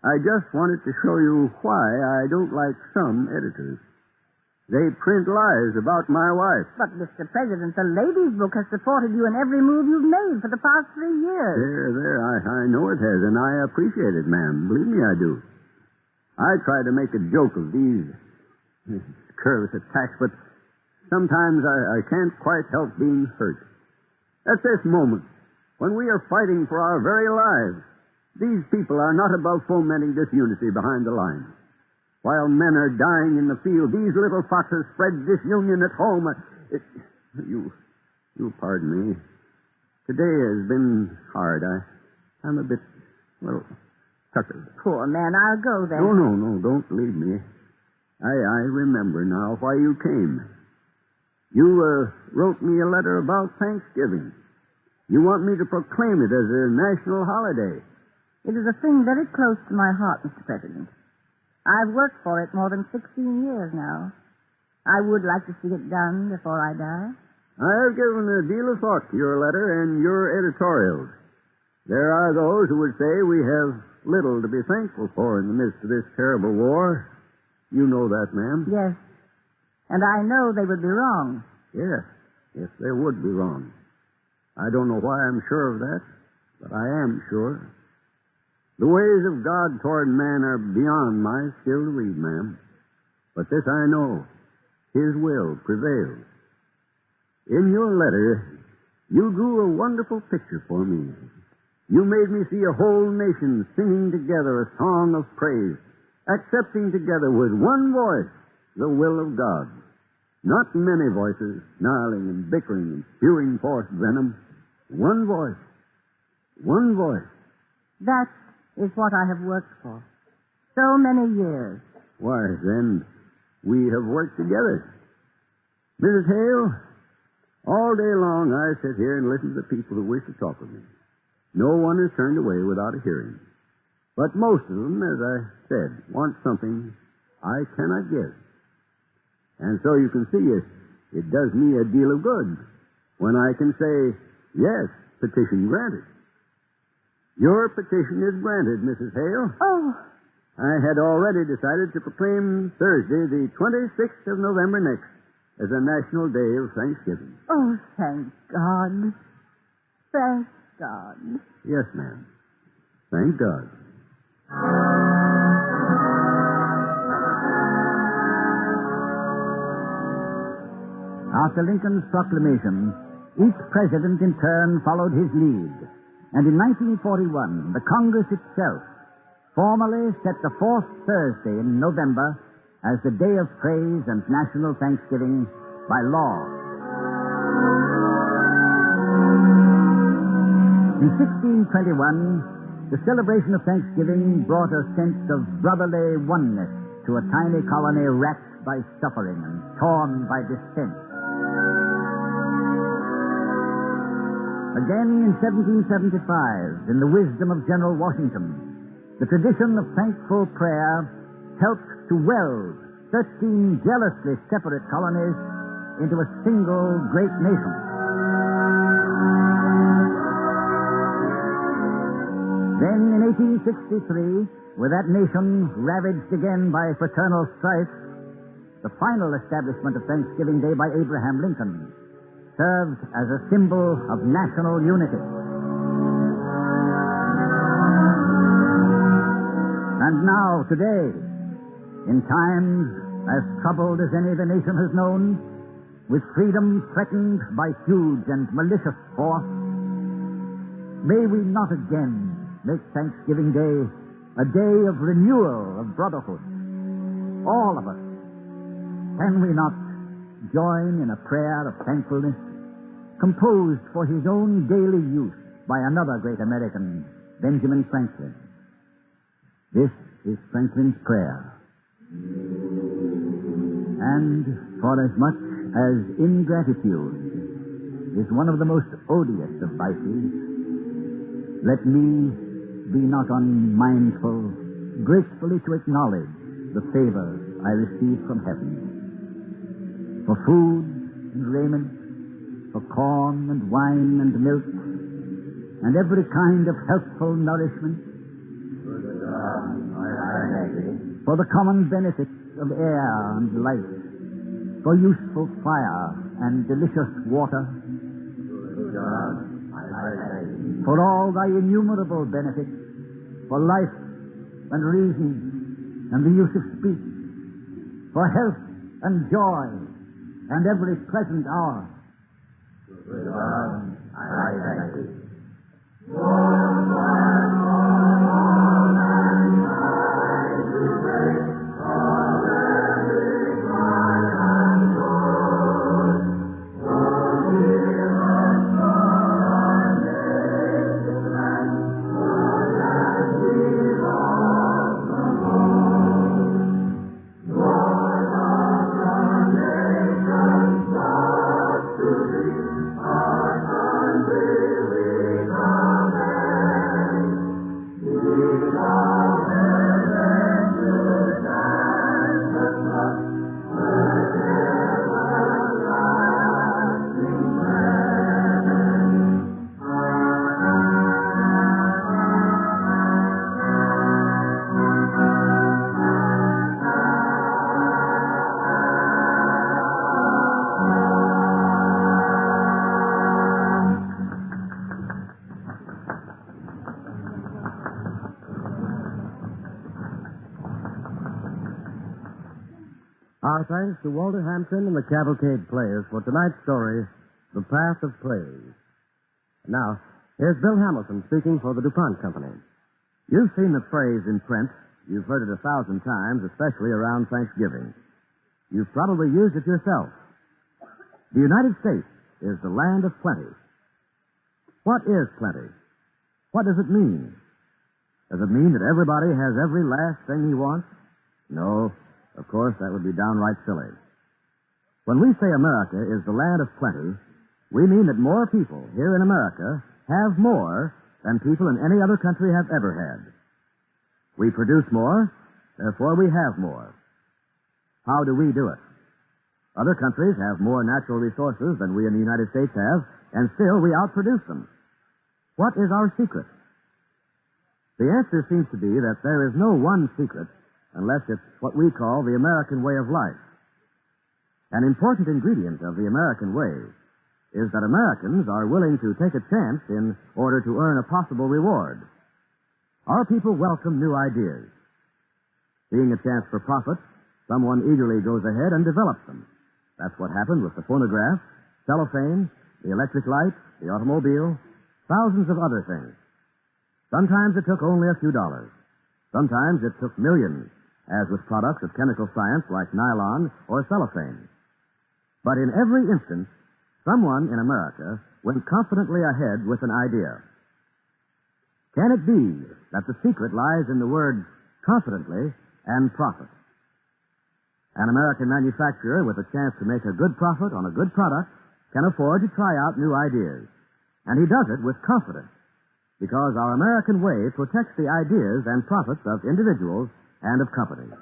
I just wanted to show you why I don't like some editors. They print lies about my wife. But, Mr. President, the ladies' book has supported you in every move you've made for the past 3 years. There. I know it has, and I appreciate it, ma'am. Believe me, I do. I try to make a joke of these careless attacks, but sometimes I can't quite help being hurt. At this moment, when we are fighting for our very lives, these people are not above fomenting disunity behind the lines. While men are dying in the field, these little foxes spread disunion at home. You'll pardon me. Today has been hard. I'm a bit, tuckered. Poor man, I'll go then. No, don't leave me. I remember now why you came. You wrote me a letter about Thanksgiving. You want me to proclaim it as a national holiday. It is a thing very close to my heart, Mr. President. I've worked for it more than 16 years now. I would like to see it done before I die. I have given a deal of thought to your letter and your editorials. There are those who would say we have little to be thankful for in the midst of this terrible war. You know that, ma'am. Yes. And I know they would be wrong. Yes, they would be wrong. I don't know why I'm sure of that, but I am sure. The ways of God toward man are beyond my skill to read, ma'am. But this I know. His will prevails. In your letter, you drew a wonderful picture for me. You made me see a whole nation singing together a song of praise, accepting together with one voice the will of God. Not many voices, snarling and bickering and spewing forth venom. One voice. One voice. That is what I have worked for. So many years. Why, then, we have worked together. Mrs. Hale, all day long I sit here and listen to the people who wish to talk with me. No one is turned away without a hearing. But most of them, as I said, want something I cannot give. And so you can see it does me a deal of good when I can say, yes, petition granted. Your petition is granted, Mrs. Hale. Oh. I had already decided to proclaim Thursday, the 26th of November next, as a national day of Thanksgiving. Oh, thank God. Thank God. Yes, ma'am. Thank God. After Lincoln's proclamation, each president in turn followed his lead. And in 1941, the Congress itself formally set the fourth Thursday in November as the Day of Praise and National Thanksgiving by law. In 1621, the celebration of Thanksgiving brought a sense of brotherly oneness to a tiny colony racked by suffering and torn by dissent. Again, in 1775, in the wisdom of General Washington, the tradition of thankful prayer helped to weld 13 jealously separate colonies into a single great nation. Then, in 1863, with that nation ravaged again by fraternal strife, the final establishment of Thanksgiving Day by Abraham Lincoln served as a symbol of national unity. And now, today, in times as troubled as any the nation has known, with freedom threatened by huge and malicious force, may we not again make Thanksgiving Day a day of renewal of brotherhood. All of us. Can we not join in a prayer of thankfulness composed for his own daily use by another great American, Benjamin Franklin? This is Franklin's prayer. And for as much as ingratitude is one of the most odious of vices, let me be not unmindful gracefully to acknowledge the favors I receive from heaven. For food and raiment, for corn and wine and milk, and every kind of healthful nourishment, for the common benefits of air and light, for useful fire and delicious water, for all thy innumerable benefits, for life and reason and the use of speech, for health and joy and every pleasant hour. I thank thee. Our thanks to Walter Hampton and the Cavalcade Players for tonight's story, The Path of Praise. Now, here's Bill Hamilton speaking for the DuPont Company. You've seen the phrase in print. You've heard it 1,000 times, especially around Thanksgiving. You've probably used it yourself. The United States is the land of plenty. What is plenty? What does it mean? Does it mean that everybody has every last thing he wants? No, of course, that would be downright silly. When we say America is the land of plenty, we mean that more people here in America have more than people in any other country have ever had. We produce more, therefore we have more. How do we do it? Other countries have more natural resources than we in the United States have, and still we outproduce them. What is our secret? The answer seems to be that there is no one secret unless it's what we call the American way of life. An important ingredient of the American way is that Americans are willing to take a chance in order to earn a possible reward. Our people welcome new ideas. Seeing a chance for profit, someone eagerly goes ahead and develops them. That's what happened with the phonograph, cellophane, the electric light, the automobile, thousands of other things. Sometimes it took only a few dollars. Sometimes it took millions, as with products of chemical science like nylon or cellophane. But in every instance, someone in America went confidently ahead with an idea. Can it be that the secret lies in the words confidently and profit? An American manufacturer with a chance to make a good profit on a good product can afford to try out new ideas. And he does it with confidence, because our American way protects the ideas and profits of individuals and of companies.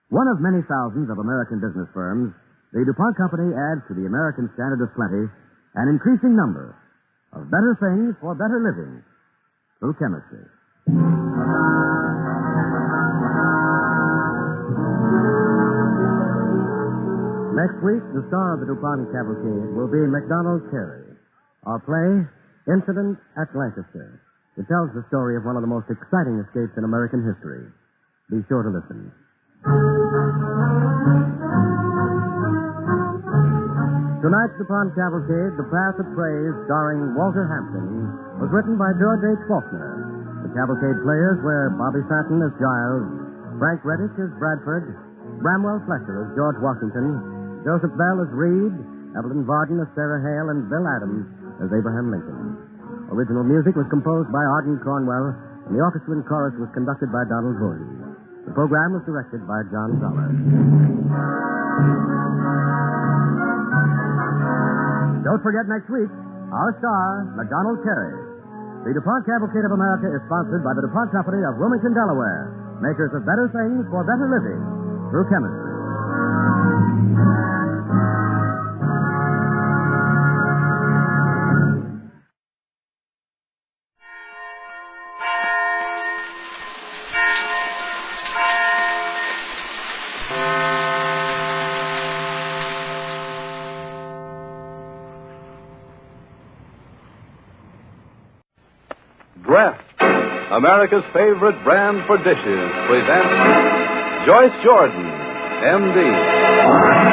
One of many thousands of American business firms, the DuPont Company adds to the American standard of plenty an increasing number of better things for better living through chemistry. Next week, the star of the DuPont Cavalcade will be MacDonald Carey. Our play, Incident at Lancaster. It tells the story of one of the most exciting escapes in American history. Be sure to listen. Tonight's DuPont Cavalcade, The Path of Praise, starring Walter Hampton, was written by George H. Faulkner. The Cavalcade players were Bobby Fenton as Giles, Frank Reddick as Bradford, Bramwell Fletcher as George Washington, Joseph Bell as Reed, Evelyn Varden as Sarah Hale, and Bill Adams as Abraham Lincoln. Original music was composed by Arden Cornwell, and the orchestra and chorus was conducted by Donald Voorhees. The program was directed by John Zoller. Don't forget next week, our star, MacDonald Carey. The DuPont Cavalcade of America is sponsored by the DuPont Company of Wilmington, Delaware, makers of better things for better living through chemistry. Dreft, America's favorite brand for dishes, presents Joyce Jordan, M.D.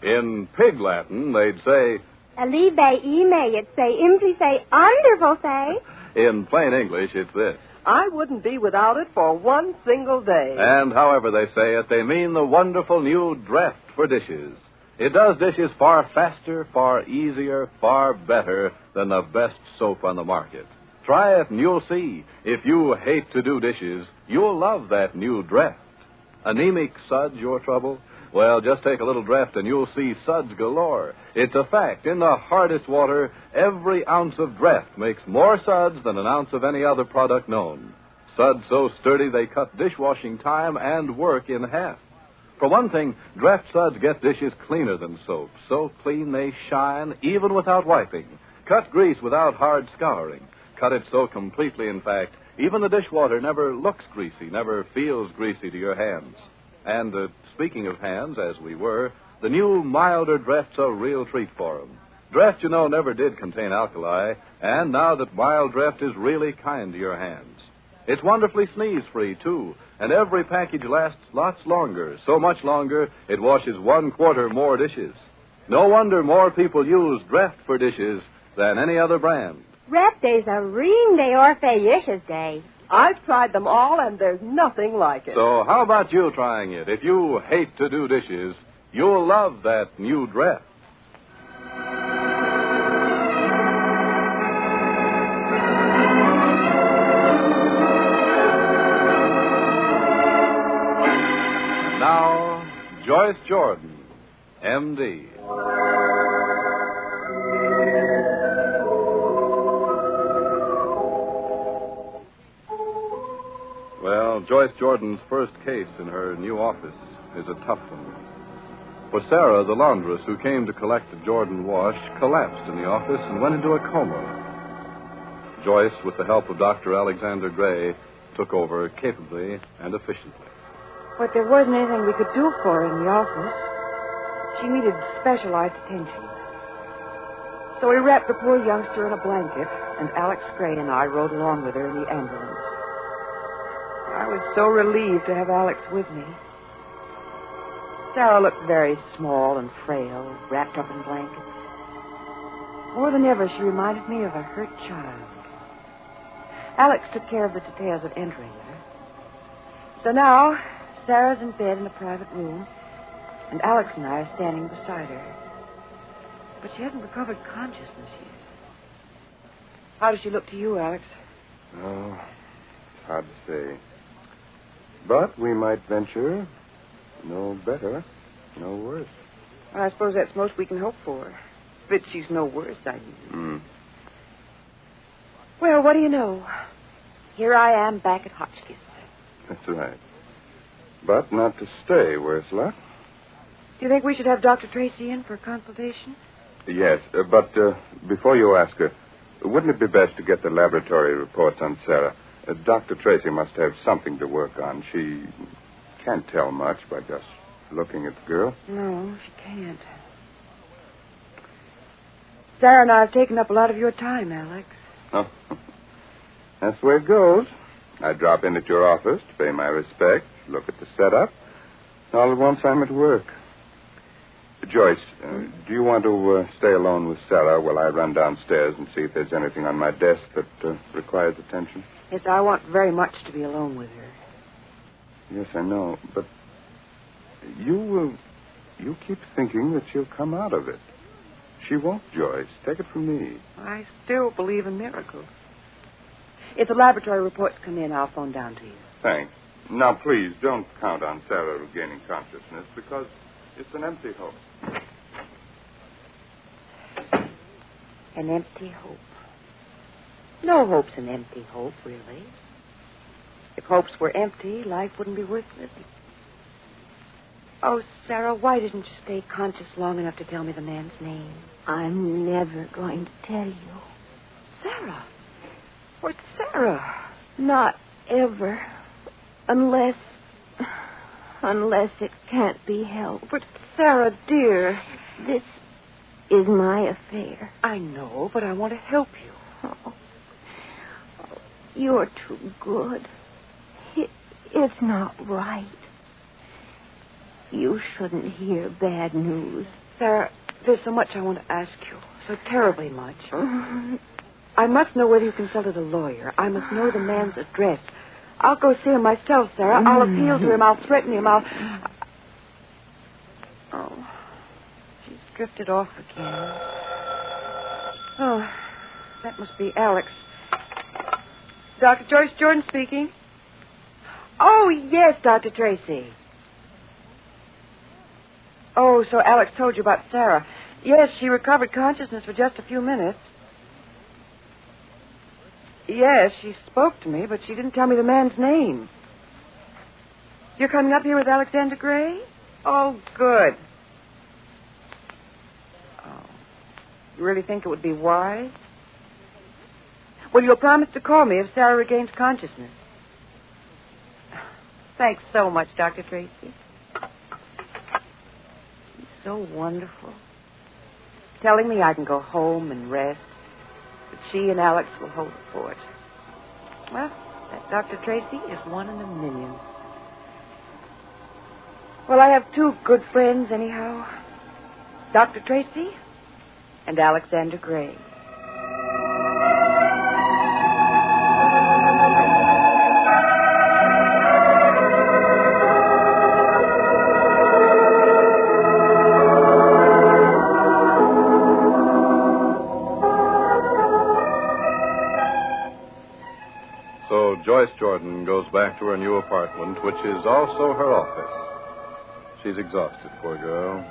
In Pig Latin, they'd say, Alibe ime, it say, imply say, wonderful say. in plain English, it's this. I wouldn't be without it for one single day. And however they say it, they mean the wonderful new Dreft for dishes. It does dishes far faster, far easier, far better than the best soap on the market. Try it and you'll see. If you hate to do dishes, you'll love that new Dreft. Anemic suds your trouble? Well, just take a little Dreft and you'll see suds galore. It's a fact. In the hardest water, every ounce of Dreft makes more suds than an ounce of any other product known. Suds so sturdy they cut dishwashing time and work in half. For one thing, Dreft suds get dishes cleaner than soap. So clean they shine, even without wiping. Cut grease without hard scouring. Cut it so completely, in fact, even the dishwater never looks greasy, never feels greasy to your hands. And speaking of hands, as we were, the new milder Draft's a real treat for 'em. Draft, you know, never did contain alkali, and now that mild Draft is really kind to your hands. It's wonderfully sneeze-free, too, and every package lasts lots longer, so much longer it washes 1/4 more dishes. No wonder more people use Draft for dishes than any other brand. Draft Day's a ream day or Fayisha's day. I've tried them all, and there's nothing like it. So how about you trying it? If you hate to do dishes, you'll love that new Draft. Now, Joyce Jordan, M.D. Well, Joyce Jordan's first case in her new office is a tough one. For Sarah, the laundress who came to collect the Jordan wash, collapsed in the office and went into a coma. Joyce, with the help of Dr. Alexander Gray, took over capably and efficiently. But there wasn't anything we could do for her in the office. She needed specialized attention. So we wrapped the poor youngster in a blanket, and Alex Gray and I rode along with her in the ambulance. I was so relieved to have Alex with me. Sarah looked very small and frail, wrapped up in blankets. More than ever, she reminded me of a hurt child. Alex took care of the details of entering her. So now, Sarah's in bed in a private room, and Alex and I are standing beside her. But she hasn't recovered consciousness yet. How does she look to you, Alex? Oh, it's hard to say. But we might venture no better, no worse. Well, I suppose that's most we can hope for. But she's no worse, I mean. Well, what do you know? Here I am back at Hotchkiss. That's right. But not to stay, worse luck. Do you think we should have Dr. Tracy in for a consultation? Yes, but before you ask her, wouldn't it be best to get the laboratory reports on Sarah? Dr. Tracy must have something to work on. She can't tell much by just looking at the girl. No, she can't. Sarah and I have taken up a lot of your time, Alex. Oh, that's the way it goes. I drop in at your office to pay my respects, look at the setup. All at once I'm at work. Joyce, do you want to stay alone with Sarah while I run downstairs and see if there's anything on my desk that requires attention? Yes, I want very much to be alone with her. Yes, I know, but you keep thinking that she'll come out of it. She won't, Joyce. Take it from me. I still believe in miracles. If the laboratory reports come in, I'll phone down to you. Thanks. Now, please, don't count on Sarah regaining consciousness, because it's an empty hope. An empty hope. No hope's an empty hope, really. If hopes were empty, life wouldn't be worth living. Oh, Sarah, why didn't you stay conscious long enough to tell me the man's name? I'm never going to tell you. Sarah? What's Sarah? Not ever. Unless it can't be helped. But, Sarah, dear. This is my affair. I know, but I want to help you. Oh, you're too good. It's not right. You shouldn't hear bad news. Sarah, there's so much I want to ask you. So terribly much. I must know whether you consulted a lawyer. I must know the man's address. I'll go see him myself, Sarah. I'll appeal to him. I'll threaten him. Oh, she's drifted off again. Oh, that must be Alex. Dr. Joyce Jordan speaking. Oh, yes, Dr. Tracy. Oh, so Alex told you about Sarah. Yes, she recovered consciousness for just a few minutes. Yes, she spoke to me, but she didn't tell me the man's name. You're coming up here with Alexander Gray? Oh, good. Oh, you really think it would be wise? Well, you'll promise to call me if Sarah regains consciousness. Thanks so much, Dr. Tracy. so wonderful. Telling me I can go home and rest, that she and Alex will hold the fort. Well, that Dr. Tracy is one in a million. Well, I have two good friends, anyhow. Dr. Tracy and Alexander Gray. So Joyce Jordan goes back to her new apartment, which is also her office. She's exhausted, poor girl.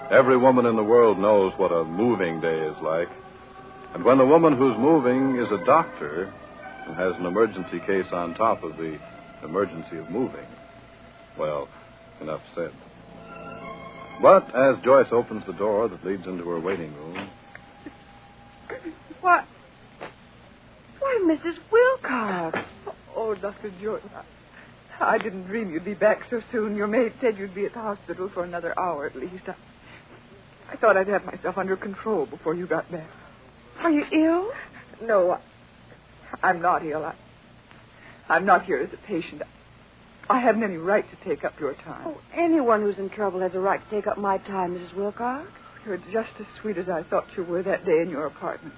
Every woman in the world knows what a moving day is like. And when the woman who's moving is a doctor and has an emergency case on top of the emergency of moving, well, enough said. But as Joyce opens the door that leads into her waiting room... What? Why, Mrs. Wilcox. Oh, Dr. Jordan, I didn't dream you'd be back so soon. Your maid said you'd be at the hospital for another hour at least. I thought I'd have myself under control before you got back. Are you ill? No, I'm not ill. I'm not here as a patient. I haven't any right to take up your time. Oh, anyone who's in trouble has a right to take up my time, Mrs. Wilcox. You're just as sweet as I thought you were that day in your apartment.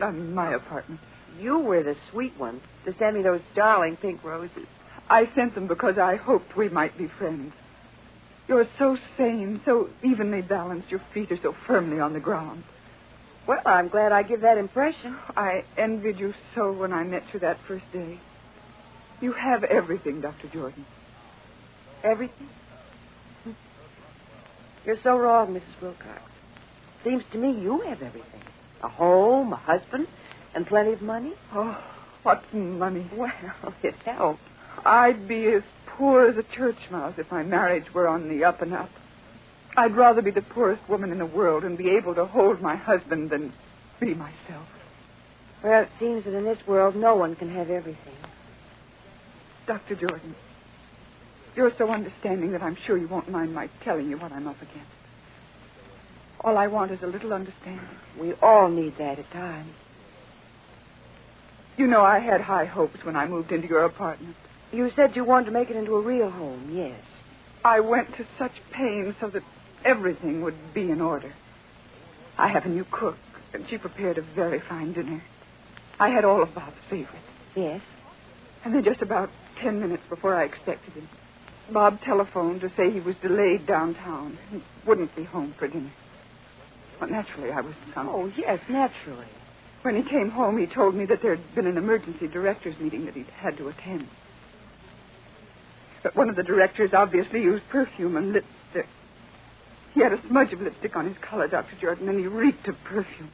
My apartment. You were the sweet one to send me those darling pink roses. I sent them because I hoped we might be friends. You're so sane, so evenly balanced. Your feet are so firmly on the ground. Well, I'm glad I give that impression. I envied you so when I met you that first day. You have everything, Dr. Jordan. Everything? You're so wrong, Mrs. Wilcox. Seems to me you have everything. A home, a husband, and plenty of money. Oh, what's money? Well, it helps. I'd be as poor as a church mouse if my marriage were on the up and up. I'd rather be the poorest woman in the world and be able to hold my husband than be myself. Well, it seems that in this world no one can have everything. Dr. Jordan, you're so understanding that I'm sure you won't mind my telling you what I'm up against. All I want is a little understanding. We all need that at times. You know, I had high hopes when I moved into your apartment. You said you wanted to make it into a real home, yes. I went to such pains so that everything would be in order. I have a new cook, and she prepared a very fine dinner. I had all of Bob's favorites. Yes. And then just about 10 minutes before I expected him, Bob telephoned to say he was delayed downtown and wouldn't be home for dinner. Well, naturally, I was stunned. Oh, yes, naturally. When he came home, he told me that there had been an emergency directors meeting that he'd had to attend. But one of the directors obviously used perfume and lipstick. He had a smudge of lipstick on his collar, Dr. Jordan, and he reeked of perfume.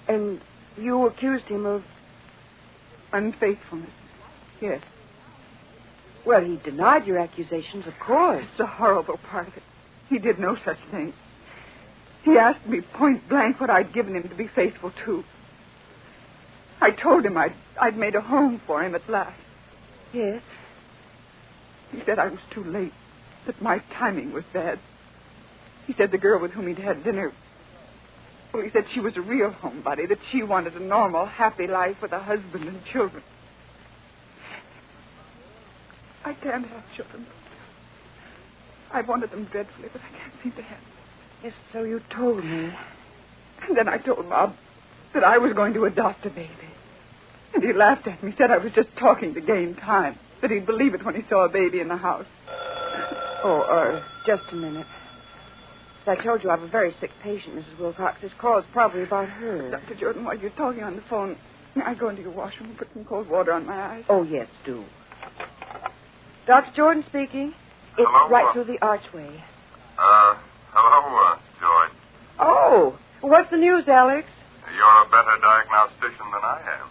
And you accused him of... unfaithfulness. Yes. Well, he denied your accusations, of course. It's the horrible part of it. He did no such thing. He asked me point blank what I'd given him to be faithful to. I told him I'd made a home for him at last. Yes? He said I was too late, that my timing was bad. He said the girl with whom he'd had dinner, well, he said she was a real homebody, that she wanted a normal, happy life with a husband and children. I can't have children. I wanted them dreadfully, but I can't seem to have them. Yes, so you told me. And then I told Bob that I was going to adopt a baby. And he laughed at me, said I was just talking to gain time, that he'd believe it when he saw a baby in the house. Just a minute. As I told you, I have a very sick patient, Mrs. Wilcox. This call is probably about her. Dr. Jordan, while you're talking on the phone, may I go into your washroom and put some cold water on my eyes? Oh, yes, do. Dr. Jordan speaking. It's Hello, right through the archway. Hello, Joyce. Oh, what's the news, Alex? You're a better diagnostician than I am.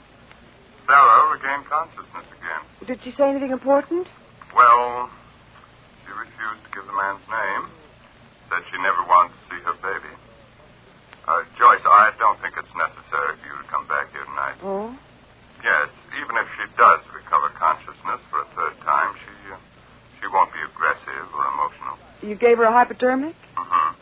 Sarah regained consciousness again. Did she say anything important? Well, she refused to give the man's name. Said she never wanted to see her baby. Joyce, I don't think it's necessary for you to come back here tonight. Oh? Yes, even if she does recover consciousness for a third time, she won't be aggressive or emotional. You gave her a hypodermic? Mm-hmm.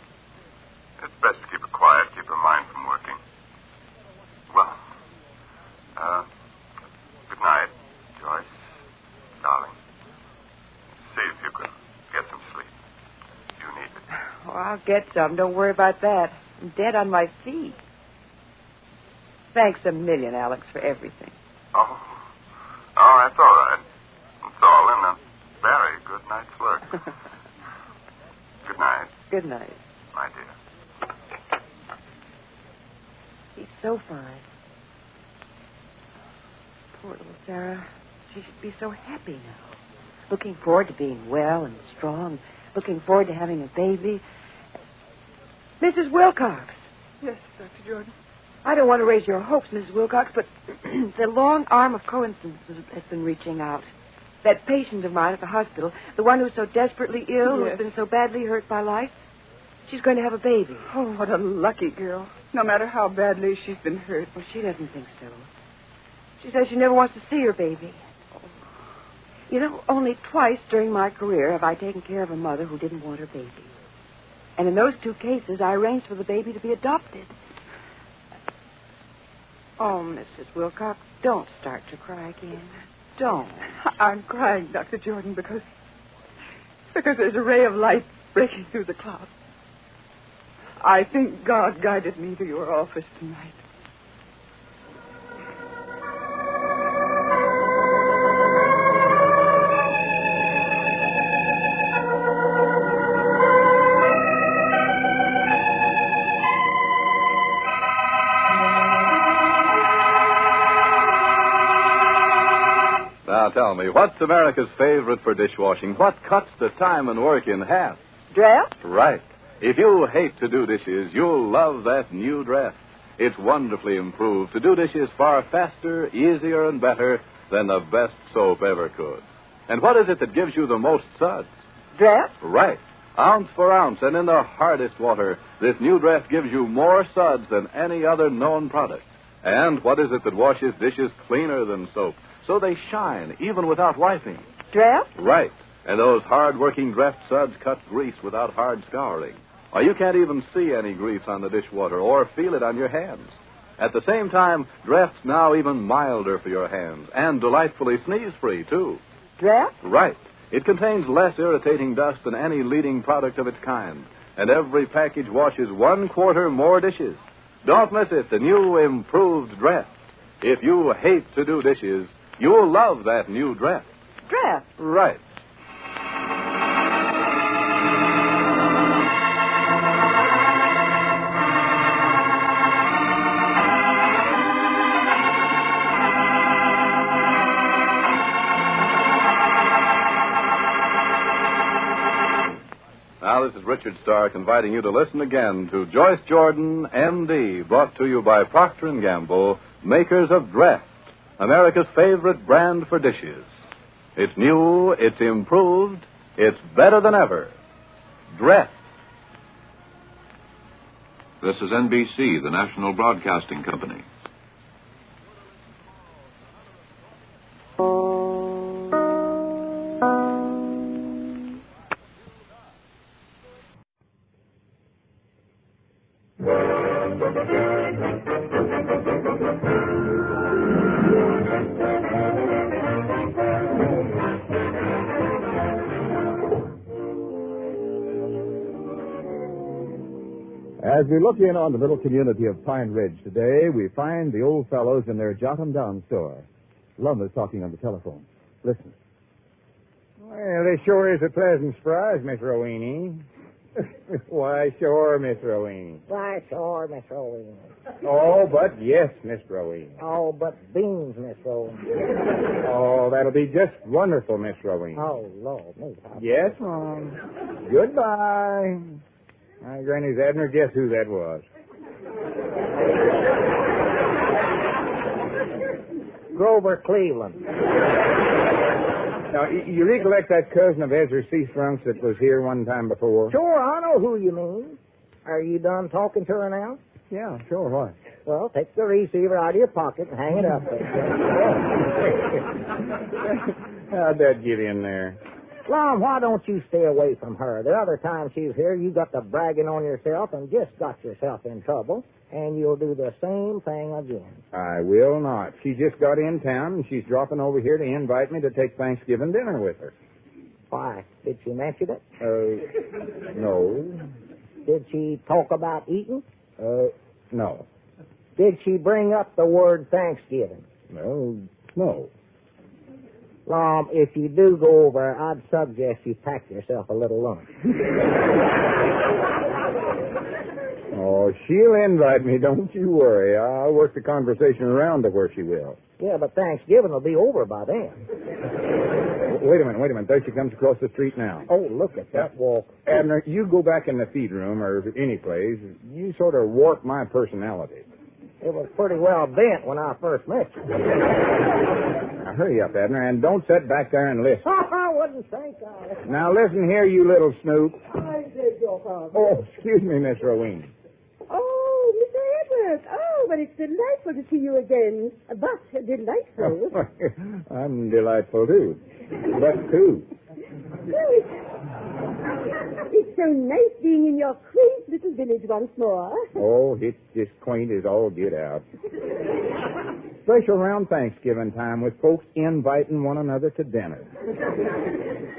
I'll get some. Don't worry about that. I'm dead on my feet. Thanks a million, Alex, for everything. Oh, that's all right. It's all in a very good night's work. Good night. Good night. My dear. He's so fine. Poor little Sarah. She should be so happy now. Looking forward to being well and strong. Looking forward to having a baby. Mrs. Wilcox. Yes, Dr. Jordan. I don't want to raise your hopes, Mrs. Wilcox, but the long arm of coincidence has been reaching out. That patient of mine at the hospital, the one who's so desperately ill, Yes. who's been so badly hurt by life, she's going to have a baby. Oh, what a lucky girl. No matter how badly she's been hurt. Well, she doesn't think so. She says she never wants to see her baby. You know, only twice during my career have I taken care of a mother who didn't want her baby. And in those 2 cases, I arranged for the baby to be adopted. Oh, Mrs. Wilcox, don't start to cry again. Don't. I'm crying, Dr. Jordan, because there's a ray of light breaking through the clouds. I think God guided me to your office tonight. Now tell me, what's America's favorite for dishwashing? What cuts the time and work in half? Draft? Right. If you hate to do dishes, you'll love that new Draft. It's wonderfully improved to do dishes far faster, easier, and better than the best soap ever could. And what is it that gives you the most suds? Draft? Right. Ounce for ounce, and in the hardest water, this new Draft gives you more suds than any other known product. And what is it that washes dishes cleaner than soap, so they shine even without wiping? Draft? Right. And those hard-working Draft suds cut grease without hard scouring. Or you can't even see any grease on the dishwater or feel it on your hands. At the same time, Draft's now even milder for your hands and delightfully sneeze-free, too. Draft? Right. It contains less irritating dust than any leading product of its kind. And every package washes 1/4 more dishes. Don't miss it, the new improved Draft. If you hate to do dishes, you'll love that new Draft. Draft? Right. Now, this is Richard Stark inviting you to listen again to Joyce Jordan, M.D., brought to you by Procter & Gamble, makers of Draft, America's favorite brand for dishes. It's new, it's improved, it's better than ever. Draft. This is NBC, the National Broadcasting Company. As we look in on the little community of Pine Ridge today, we find the old fellows in their Jot-'em-Down store. Lumber's talking on the telephone. Listen. Well, this sure is a pleasant surprise, Miss Rowena. Why, sure, Miss Rowena. Why, sure, Miss Rowena. Oh, but yes, Miss Rowena. Oh, but beans, Miss Rowena. Oh, that'll be just wonderful, Miss Rowena. Oh, Lord, me. Yes, Mom. Goodbye. My Granny's Abner, guess who that was? Grover Cleveland. Now, you recollect that cousin of Ezra C. Frunk's that was here one time before? Sure, I know who you mean. Are you done talking to her now? Yeah, sure, what? Well, take the receiver out of your pocket and hang it up there. How'd that get in there? Lom, why don't you stay away from her? The other time she's here, you got to bragging on yourself and just got yourself in trouble, and you'll do the same thing again. I will not. She just got in town, and she's dropping over here to invite me to take Thanksgiving dinner with her. Why? Did she mention it? No. Did she talk about eating? No. Did she bring up the word Thanksgiving? Well, no. Lom, if you do go over, I'd suggest you pack yourself a little lunch. Oh, she'll invite me, don't you worry. I'll work the conversation around to where she will. Yeah, but Thanksgiving will be over by then. Wait a minute. There she comes across the street now. Oh, look at that walk. Abner, you go back in the feed room or any place. You sort of warp my personality. It was pretty well bent when I first met you. Now, hurry up, Abner, and don't sit back there and listen. I wouldn't think I... Now, listen here, you little snoop. I beg your pardon. Oh, excuse me, Miss Rowena. Oh, Mr. Edwards. Oh, but it's delightful to see you again. But delightful. I'm delightful, too. But who? It's so nice being in your quaint little village once more. Oh, it's just quaint as all get out. Especially around Thanksgiving time with folks inviting one another to dinner.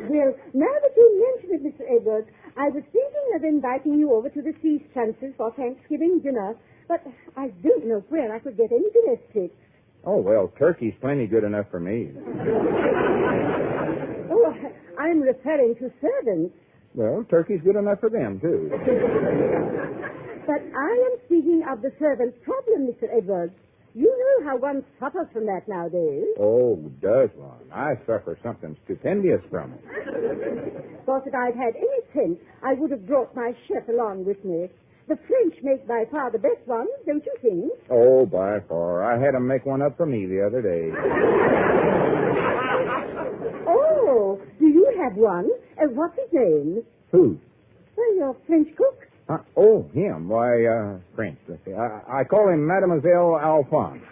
Well, now that you mention it, Mr. Edwards, I was thinking of inviting you over to the Sea Chances for Thanksgiving dinner, but I don't know where I could get any domestics. Oh, well, turkey's plenty good enough for me. Oh, I'm referring to servants. Well, turkey's good enough for them, too. But I am speaking of the servant problem, Mr. Edwards. You know how one suffers from that nowadays. Oh, does one? I suffer something stupendous from it. Of course, if I'd had any sense, I would have brought my chef along with me. The French make by far the best ones, don't you think? Oh, by far. I had 'em make one up for me the other day. Oh, do you have one? What's his name? Who? Well, your French cook. Oh, him. Why, French. Let's see. I call him Mademoiselle Alphonse.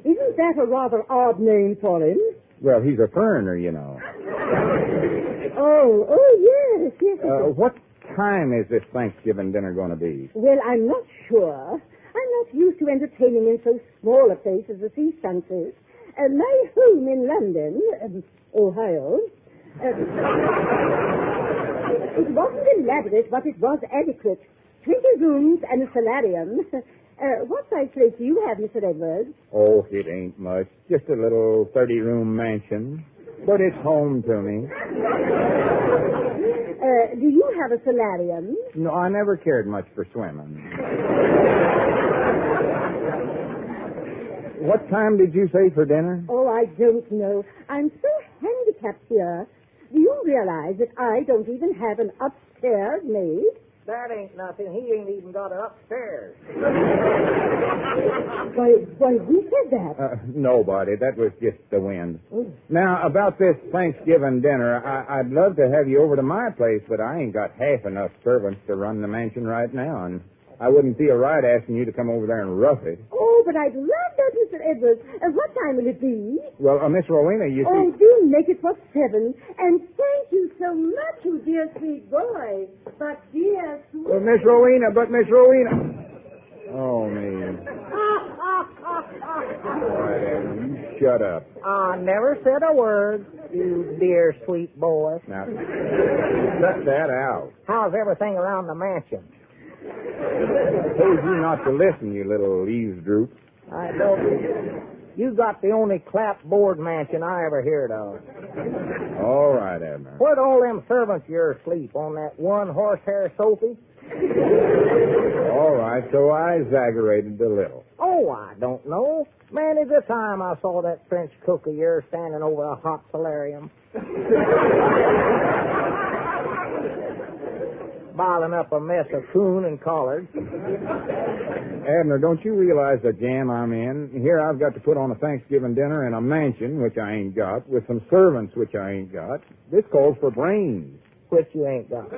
Isn't that a rather odd name for him? Well, he's a foreigner, you know. Oh, yes. What time is this Thanksgiving dinner going to be? Well, I'm not sure. I'm not used to entertaining in so small a place as the Sea Chances. My home in London, Ohio, it wasn't elaborate, but it was adequate. 20 rooms and a solarium. What size place do you have, Mr. Edwards? Oh, it ain't much. Just a little 30-room mansion. But it's home to me. Do you have a solarium? No, I never cared much for swimming. What time did you say for dinner? Oh, I don't know. I'm so handicapped here. Do you realize that I don't even have an upstairs maid? That ain't nothing. He ain't even got it upstairs. Why, who said that? Nobody. That was just the wind. Now, about this Thanksgiving dinner, I'd love to have you over to my place, but I ain't got half enough servants to run the mansion right now, and I wouldn't feel right asking you to come over there and rough it. Oh, but I'd love that, Mr. Edwards. What time will it be? Well, Miss Rowena, you see... Oh, do make it for 7. And thank you so much, you dear sweet boy. But dear sweet... Well, Miss Rowena. Oh, me. All right, Adam, you shut up. I never said a word, you dear sweet boy. Now, cut that out. How's everything around the mansion? I told you not to listen, you little eavesdroop. I don't. You got the only clapboard mansion I ever heard of. All right, Abner. Where'd all them servants of yours sleep? On that one horsehair sofa? All right, so I exaggerated a little. Oh, I don't know. Many the time I saw that French cook of yours standing over a hot solarium. Boiling up a mess of coon and collards. Abner, don't you realize the jam I'm in? Here I've got to put on a Thanksgiving dinner in a mansion, which I ain't got, with some servants, which I ain't got. This calls for brains. Which you ain't got.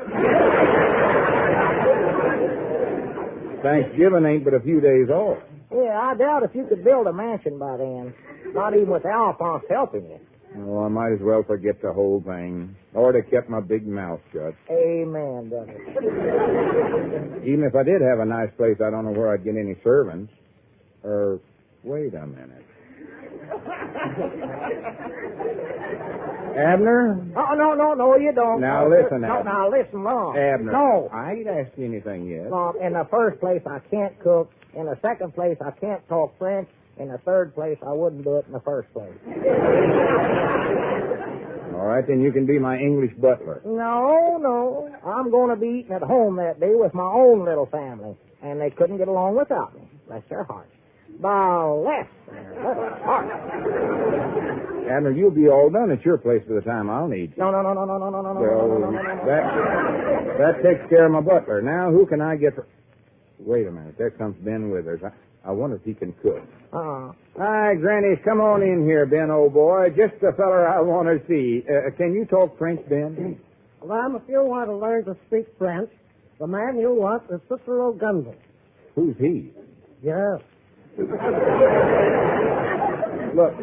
Thanksgiving ain't but a few days off. Yeah, I doubt if you could build a mansion by then. Not even with Alphonse helping you. Oh, I might as well forget the whole thing. Or to kept my big mouth shut. Amen, brother. Even if I did have a nice place, I don't know where I'd get any servants. Wait a minute. Abner? Oh, no, you don't. Now listen, No, Abner. now listen, Mom. Abner. No. I ain't asked you anything yet. Mom, in the first place, I can't cook. In the second place, I can't talk French. In the third place, I wouldn't do it in the first place. All right, then you can be my English butler. No. I'm going to be eating at home that day with my own little family. And they couldn't get along without me. Bless their hearts. Bless their little hearts. Abner, you'll be all done at your place by the time I'll need you. No. That takes care of my butler. Now, who can I get for... Wait a minute. There comes Ben Withers. I wonder if he can cook. Hi, Granny. Come on in here, Ben, old boy. Just the feller I want to see. Can you talk French, Ben? Well, if you want to learn to speak French, the man you want is Cicero Gundel. Who's he? Yes. Look,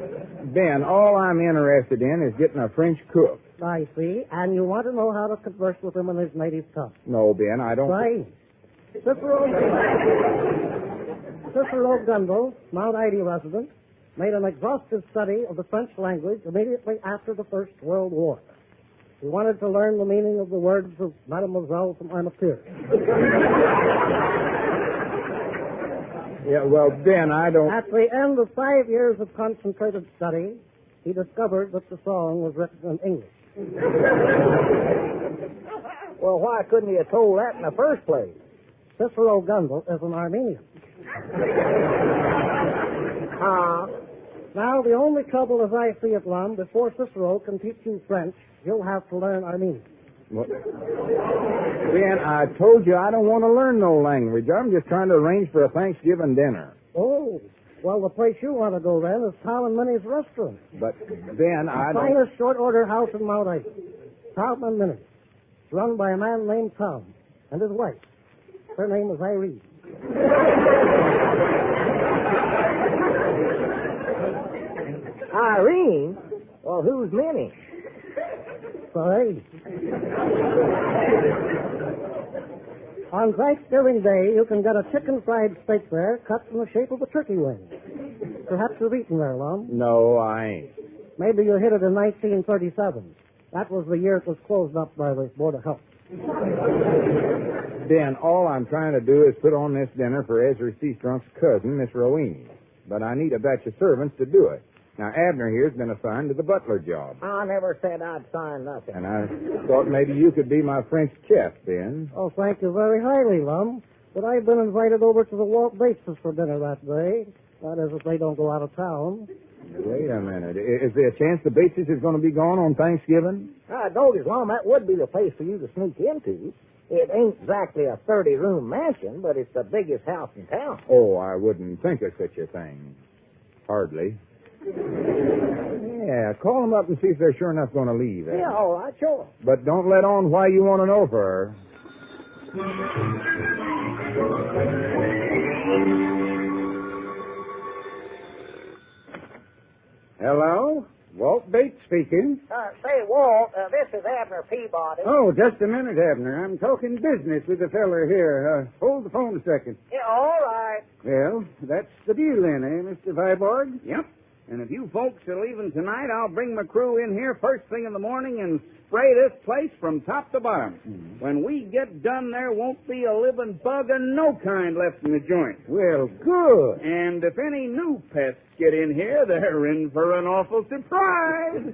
Ben, all I'm interested in is getting a French cook. I see. And you want to know how to converse with him in his native tongue. No, Ben, I don't... Right. Cicero Gundel, Mount Ida resident, made an exhaustive study of the French language immediately after the First World War. He wanted to learn the meaning of the words of Mademoiselle from Armature. Yeah, well, Ben, I don't... At the end of 5 years of concentrated study, he discovered that the song was written in English. Well, why couldn't he have told that in the first place? Cicero Gundel is an Armenian. Now, the only trouble as I see it, Lum, before Cicero can teach you French, you'll have to learn Armenian. What? Ben, I told you I don't want to learn no language. I'm just trying to arrange for a Thanksgiving dinner. Oh, well, the place you want to go then is Tom and Minnie's restaurant. But, Ben, I don't... The finest short-order house in Mount Ida. Tom and Minnie. It's run by a man named Tom and his wife. Her name is Irene. Irene? Well, who's Minnie? Sorry. On Thanksgiving Day, you can get a chicken fried steak there cut in the shape of a turkey wing. Perhaps you've eaten there, Lum. No, I ain't. Maybe you hit it in 1937. That was the year it was closed up by the Board of Health. Ben, all I'm trying to do is put on this dinner for Ezra Seastrunk's cousin, Miss Rowene. But I need a batch of servants to do it. Now, Abner here's been assigned to the butler job. I never said I'd sign nothing. And I thought maybe you could be my French chef, Ben. Oh, thank you very highly, Lum. But I've been invited over to the Walt Bateses for dinner that day. That is, if they don't go out of town. Wait a minute. Is there a chance the Bateses is going to be gone on Thanksgiving? I told you, Lum, that would be the place for you to sneak into. It ain't exactly a 30-room mansion, but it's the biggest house in town. Oh, I wouldn't think of such a thing. Hardly. Yeah, call them up and see if they're sure enough going to leave. Yeah, all right, sure. But don't let on why you want to know for her. Hello? Walt Bates speaking. Say, Walt, this is Abner Peabody. Oh, just a minute, Abner. I'm talking business with the feller here. Hold the phone a second. Yeah, all right. Well, that's the deal then, eh, Mr. Viborg? Yep. And if you folks are leaving tonight, I'll bring my crew in here first thing in the morning and spray this place from top to bottom. Mm-hmm. When we get done, there won't be a living bug of no kind left in the joint. Well, good. And if any new pests get in here, they're in for an awful surprise.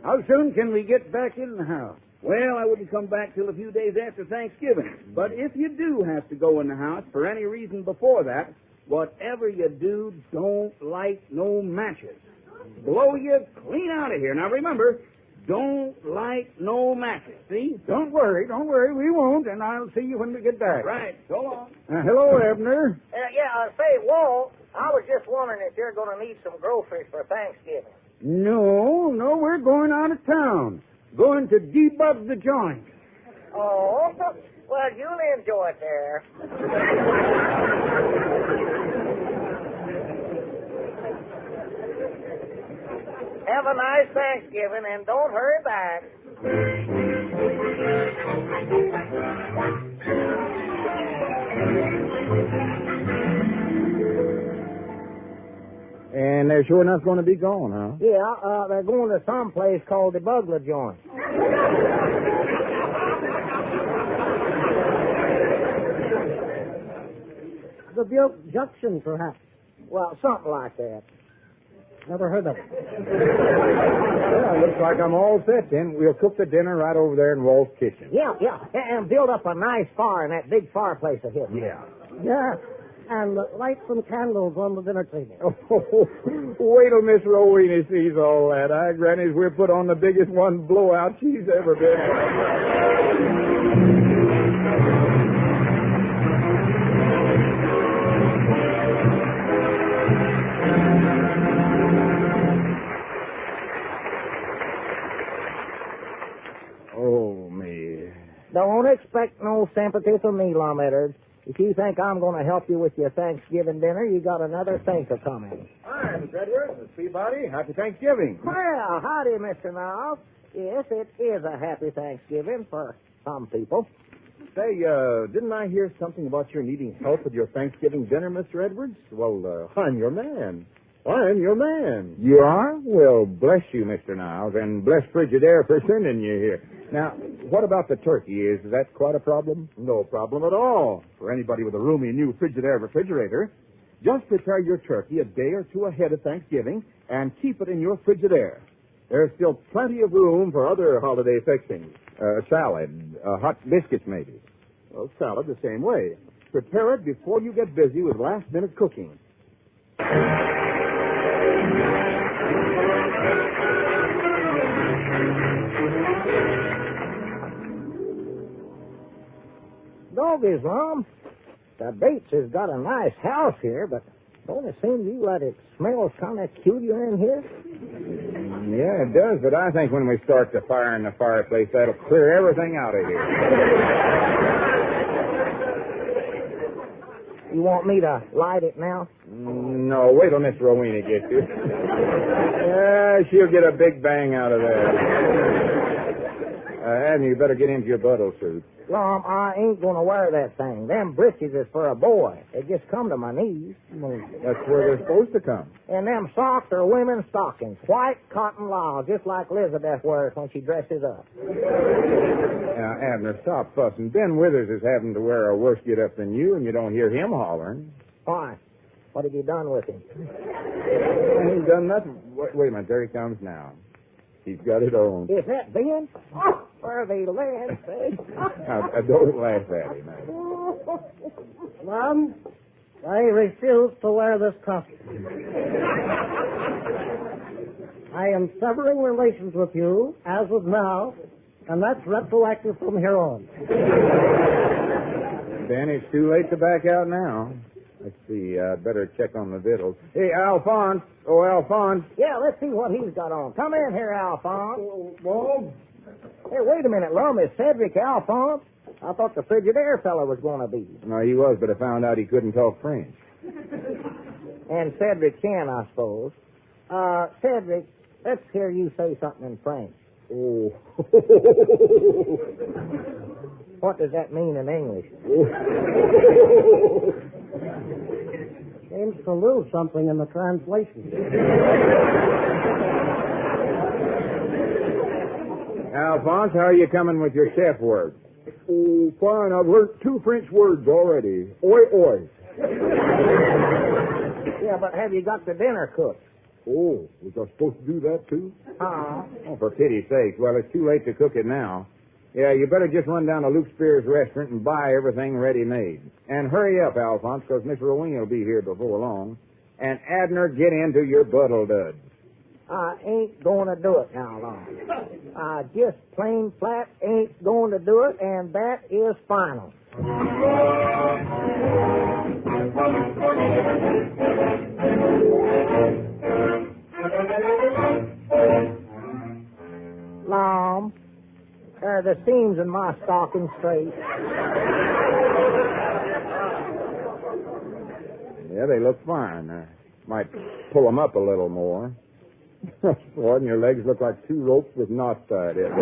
How soon can we get back in the house? Well, I wouldn't come back till a few days after Thanksgiving. But if you do have to go in the house for any reason before that, whatever you do, don't light no matches. Blow you clean out of here. Now, remember, don't light no matches, see? Don't worry, we won't, and I'll see you when we get back. Right, so long. Hello, Abner. Say, Walt, I was just wondering if you're going to need some groceries for Thanksgiving. No, we're going out of town. Going to debug the joint. Oh, well, you'll enjoy it there. Have a nice Thanksgiving, and don't hurry back. And there's they're sure enough going to be gone, huh? Yeah, they're going to some place called the Bugler Joint. The Butte Junction, perhaps. Well, something like that. Never heard of it. Well, looks like I'm all set then. We'll cook the dinner right over there in Walt's kitchen. Yeah. And build up a nice fire in that big fireplace of his. Yeah. Yeah, and light some candles on the dinner table. Oh, wait till Miss Rowena sees all that. Granny's we'll put on the biggest one blowout she's ever been. Oh, me. Don't expect no sympathy from me, Lum Edwards. If you think I'm going to help you with your Thanksgiving dinner, you got another thinker coming. Hi, Miss Edwards. Miss Peabody. Happy Thanksgiving. Well, howdy, Mr. Niles. Yes, it is a happy Thanksgiving for some people. Say, didn't I hear something about your needing help with your Thanksgiving dinner, Mr. Edwards? Well, I'm your man. I'm your man. You are? Well, bless you, Mr. Niles, and bless Frigidaire for sending you here. Now, what about the turkey? Is that quite a problem? No problem at all. For anybody with a roomy new Frigidaire refrigerator, just prepare your turkey a day or two ahead of Thanksgiving and keep it in your Frigidaire. There's still plenty of room for other holiday fixings. Salad, hot biscuits maybe. Well, salad the same way. Prepare it before you get busy with last-minute cooking. Doggies, Lum. The Bates has got a nice house here, but don't it seem to you that it smells kind of cuter in here? Yeah, it does, but I think when we start the fire in the fireplace, that'll clear everything out of here. You want me to light it now? No, wait till Miss Rowena gets you. Yeah, she'll get a big bang out of that. And you better get into your buttle suit. Lum, I ain't going to wear that thing. Them breeches is for a boy. They just come to my knees. That's where they're supposed to come. And them socks are women's stockings. White cotton lisle, just like Elizabeth wears when she dresses up. Now, Abner, stop fussing. Ben Withers is having to wear a worse get-up than you, and you don't hear him hollering. Why? What have you done with him? He's done nothing. Wait a minute. There he comes now. He's got it on. Is that Ben? Oh, where they land, say. Now, don't laugh at him. Mom, I refuse to wear this costume. I am severing relations with you, as of now, and that's retroactive from here on. Ben, it's too late to back out now. Let's see, I'd better check on the victuals. Hey, Alphonse. Oh, Alphonse. Yeah, let's see what he's got on. Come in here, Alphonse. Well, hey, wait a minute, Lum. Is Cedric Alphonse? I thought the Frigidaire fellow was going to be. No, he was, but I found out he couldn't talk French. And Cedric can, I suppose. Cedric, let's hear you say something in French. Oh. What does that mean in English? Seems to lose something in the translation. Alphonse, how are you coming with your chef work? Oh, fine. I've learned 2 French words already. Oi, oi. Yeah, but have you got the dinner cooked? Oh, was I supposed to do that, too? Uh-huh. Oh, for pity's sake. Well, it's too late to cook it now. Yeah, you better just run down to Luke Spear's restaurant and buy everything ready-made. And hurry up, Alphonse, because Miss Rowena will be here before long. And Abner, get into your buttle duds. I ain't going to do it now, Lum. I just plain flat ain't going to do it, and that is final. Lum, the seams in my stocking straight. Yeah, they look fine. Might pull them up a little more. Boy, and your legs look like 2 ropes with knots tied in.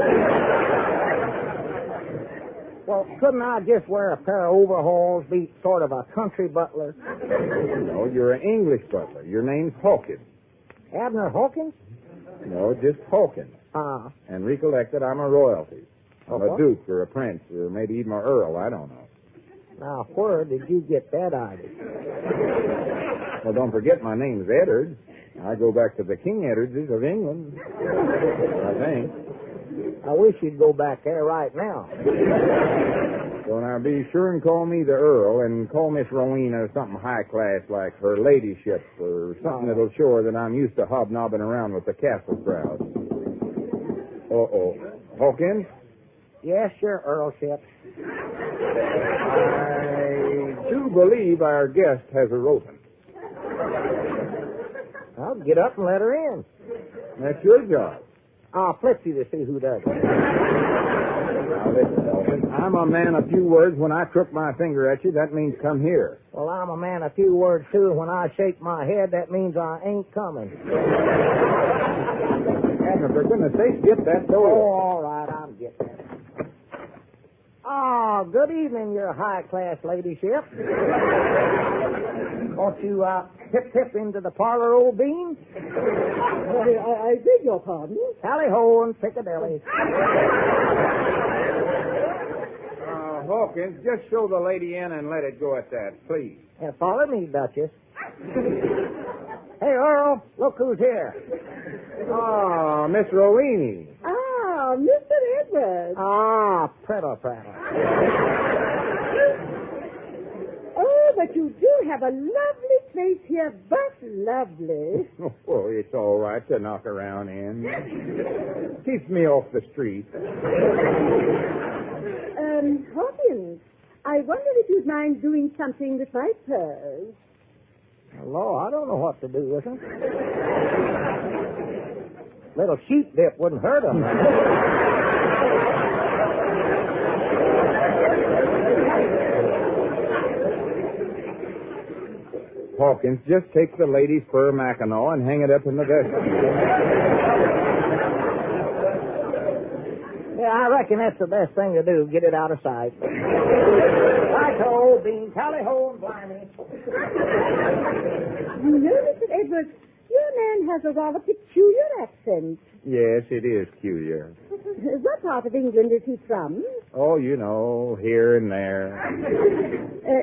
Well, couldn't I just wear a pair of overalls, be sort of a country butler? No, you're an English butler. Your name's Hawkins. Abner Hawkins? No, just Hawkins. And recollect that I'm a royalty. I'm a duke or a prince or maybe even an earl. I don't know. Now, where did you get that idea? Well, don't forget my name's Eddard. I go back to the King Eddards of England, I think. I wish you'd go back there right now. So now be sure and call me the Earl and call Miss Rowena something high class like her ladyship or something that'll show her that I'm used to hobnobbing around with the castle crowd. Uh-oh. Hawkins? Yes, your Earlship. I do believe our guest has a roping. I'll get up and let her in. That's your job. I'll flip you to see who does it. Now, listen, Hawkins. I'm a man of few words. When I crook my finger at you, that means come here. Well, I'm a man of few words, too. When I shake my head, that means I ain't coming. Abner, for goodness sake, get that door. Oh, all right, I'm getting it. Oh, good evening, your high-class ladyship. Won't you, pip into the parlor, old bean? I beg your pardon? Tally-ho and Piccadilly. Hawkins, just show the lady in and let it go at that, please. And follow me, Duchess. Hey, Earl, look who's here. Oh, Miss Rowena. Ah, Mr. Edwards. Ah, prattle. Oh, but you do have a lovely place here, but lovely. Oh, it's all right to knock around in. Keeps me off the street. Hawkins, I wonder if you'd mind doing something with my purse. Hello, I don't know what to do with them. Little sheep dip wouldn't hurt them. Hawkins, just take the lady's fur mackinaw and hang it up in the vestibule. Yeah, I reckon that's the best thing to do. Get it out of sight. Right-ho, bean, tally-ho, and blimey. You know, Mr. Edwards, your man has a rather peculiar accent. Yes, it is peculiar. What part of England is he from? Oh, you know, here and there.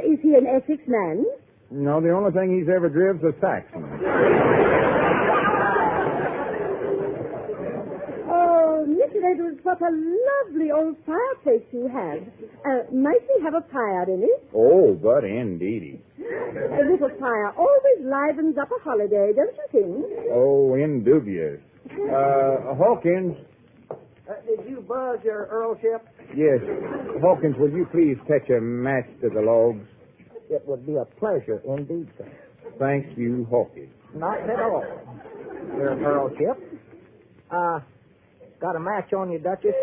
Is he an Essex man? No, the only thing he's ever driven's a Saxon. Oh, Mr. Edwards, what a lovely old fireplace you have. Might we have a fire in it? Oh, but indeedy. A little fire always livens up a holiday, don't you think? Oh, indubious. Hawkins. Did you buzz your Earlship? Yes. Hawkins, will you please catch a match to the logs? It would be a pleasure indeed, sir. Thank you, Hawkins. Not at all. Your Earlship. Got a match on you, Duchess?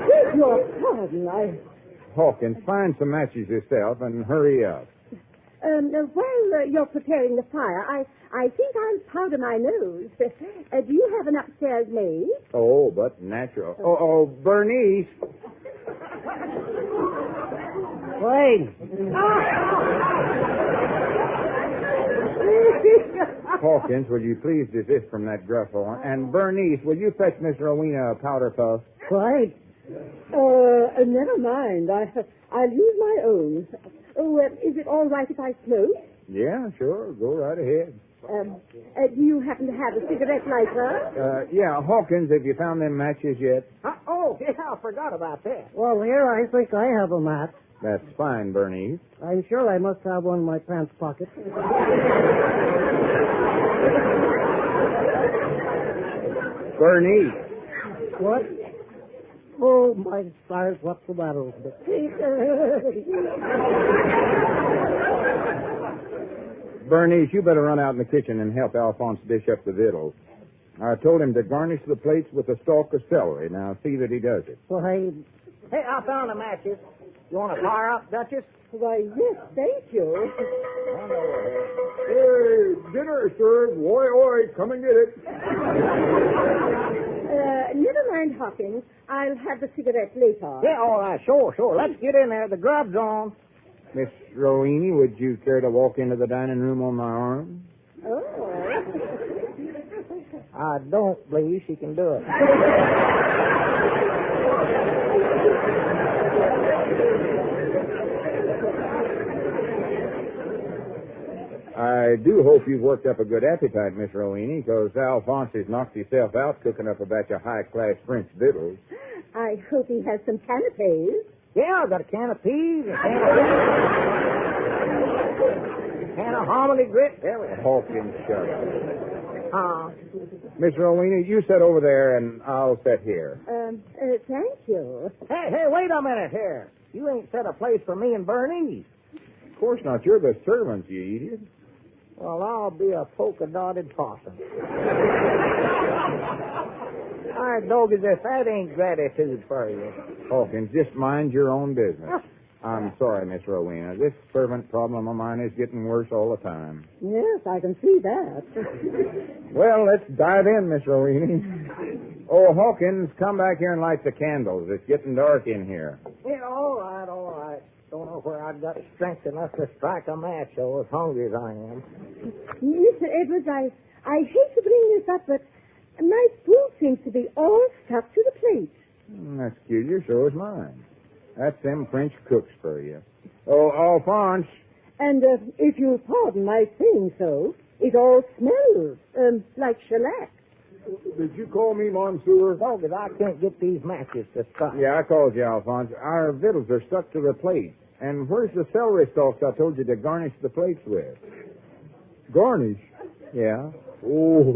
Beg your pardon, Hawkins, find some matches yourself and hurry up. While you're preparing the fire, I think I'll powder my nose. Do you have an upstairs maid? Oh, but natural. Oh, Bernice. Wait. Hawkins, will you please desist from that gruffle? And Bernice, will you fetch Miss Rowena a powder puff? Quite. Never mind. I'll use my own. Oh, is it all right if I smoke? Yeah, sure. Go right ahead. Do you happen to have a cigarette lighter? Yeah, Hawkins, have you found them matches yet? Oh, yeah, I forgot about that. Well, here, I think I have a match. That's fine, Bernice. I'm sure I must have one in my pants pocket. Bernice. What? Oh, my stars, what's the matter with it? Bernice, you better run out in the kitchen and help Alphonse dish up the victuals. I told him to garnish the plates with a stalk of celery. Now, see that he does it. Well, Hey, I found the matches. You want to fire up, Duchess? Why, yes, thank you. Hey, dinner served. Oi, come and get it. Never mind, Hawkins. I'll have the cigarette later. Yeah, all right, sure. Let's get in there. The grub's on. Miss Rowena, would you care to walk into the dining room on my arm? Oh. I don't believe she can do it. I do hope you've worked up a good appetite, Miss Rowena, because Alphonse has knocked himself out cooking up a batch of high-class French victuals. I hope he has some canapes. Yeah, I got a can of peas, a can of hominy grit. There we go. Hawkins, shut up. Miss Rowena, you sit over there, and I'll sit here. Thank you. Hey, wait a minute here. You ain't set a place for me and Bernice. Of course not. You're the servants, you idiot. Well, I'll be a polka-dotted possum. I dog as if that ain't gratitude for you. Hawkins, just mind your own business. I'm sorry, Miss Rowena. This servant problem of mine is getting worse all the time. Yes, I can see that. Well, let's dive in, Miss Rowena. Oh, Hawkins, come back here and light the candles. It's getting dark in here. Yeah, all right. Don't know where I've got strength enough to strike a match, though, as hungry as I am. Mr. Edwards, I hate to bring this up, but my food seems to be all stuck to the plate. That's peculiar. So is mine. That's them French cooks for you. Oh, Alphonse. And if you'll pardon my saying so, it all smells like shellac. Did you call me Monsieur? Dog, I can't get these matches to strike. Yeah, I called you, Alphonse. Our victuals are stuck to the plate. And where's the celery stalks I told you to garnish the plates with? Garnish? Yeah. Oh.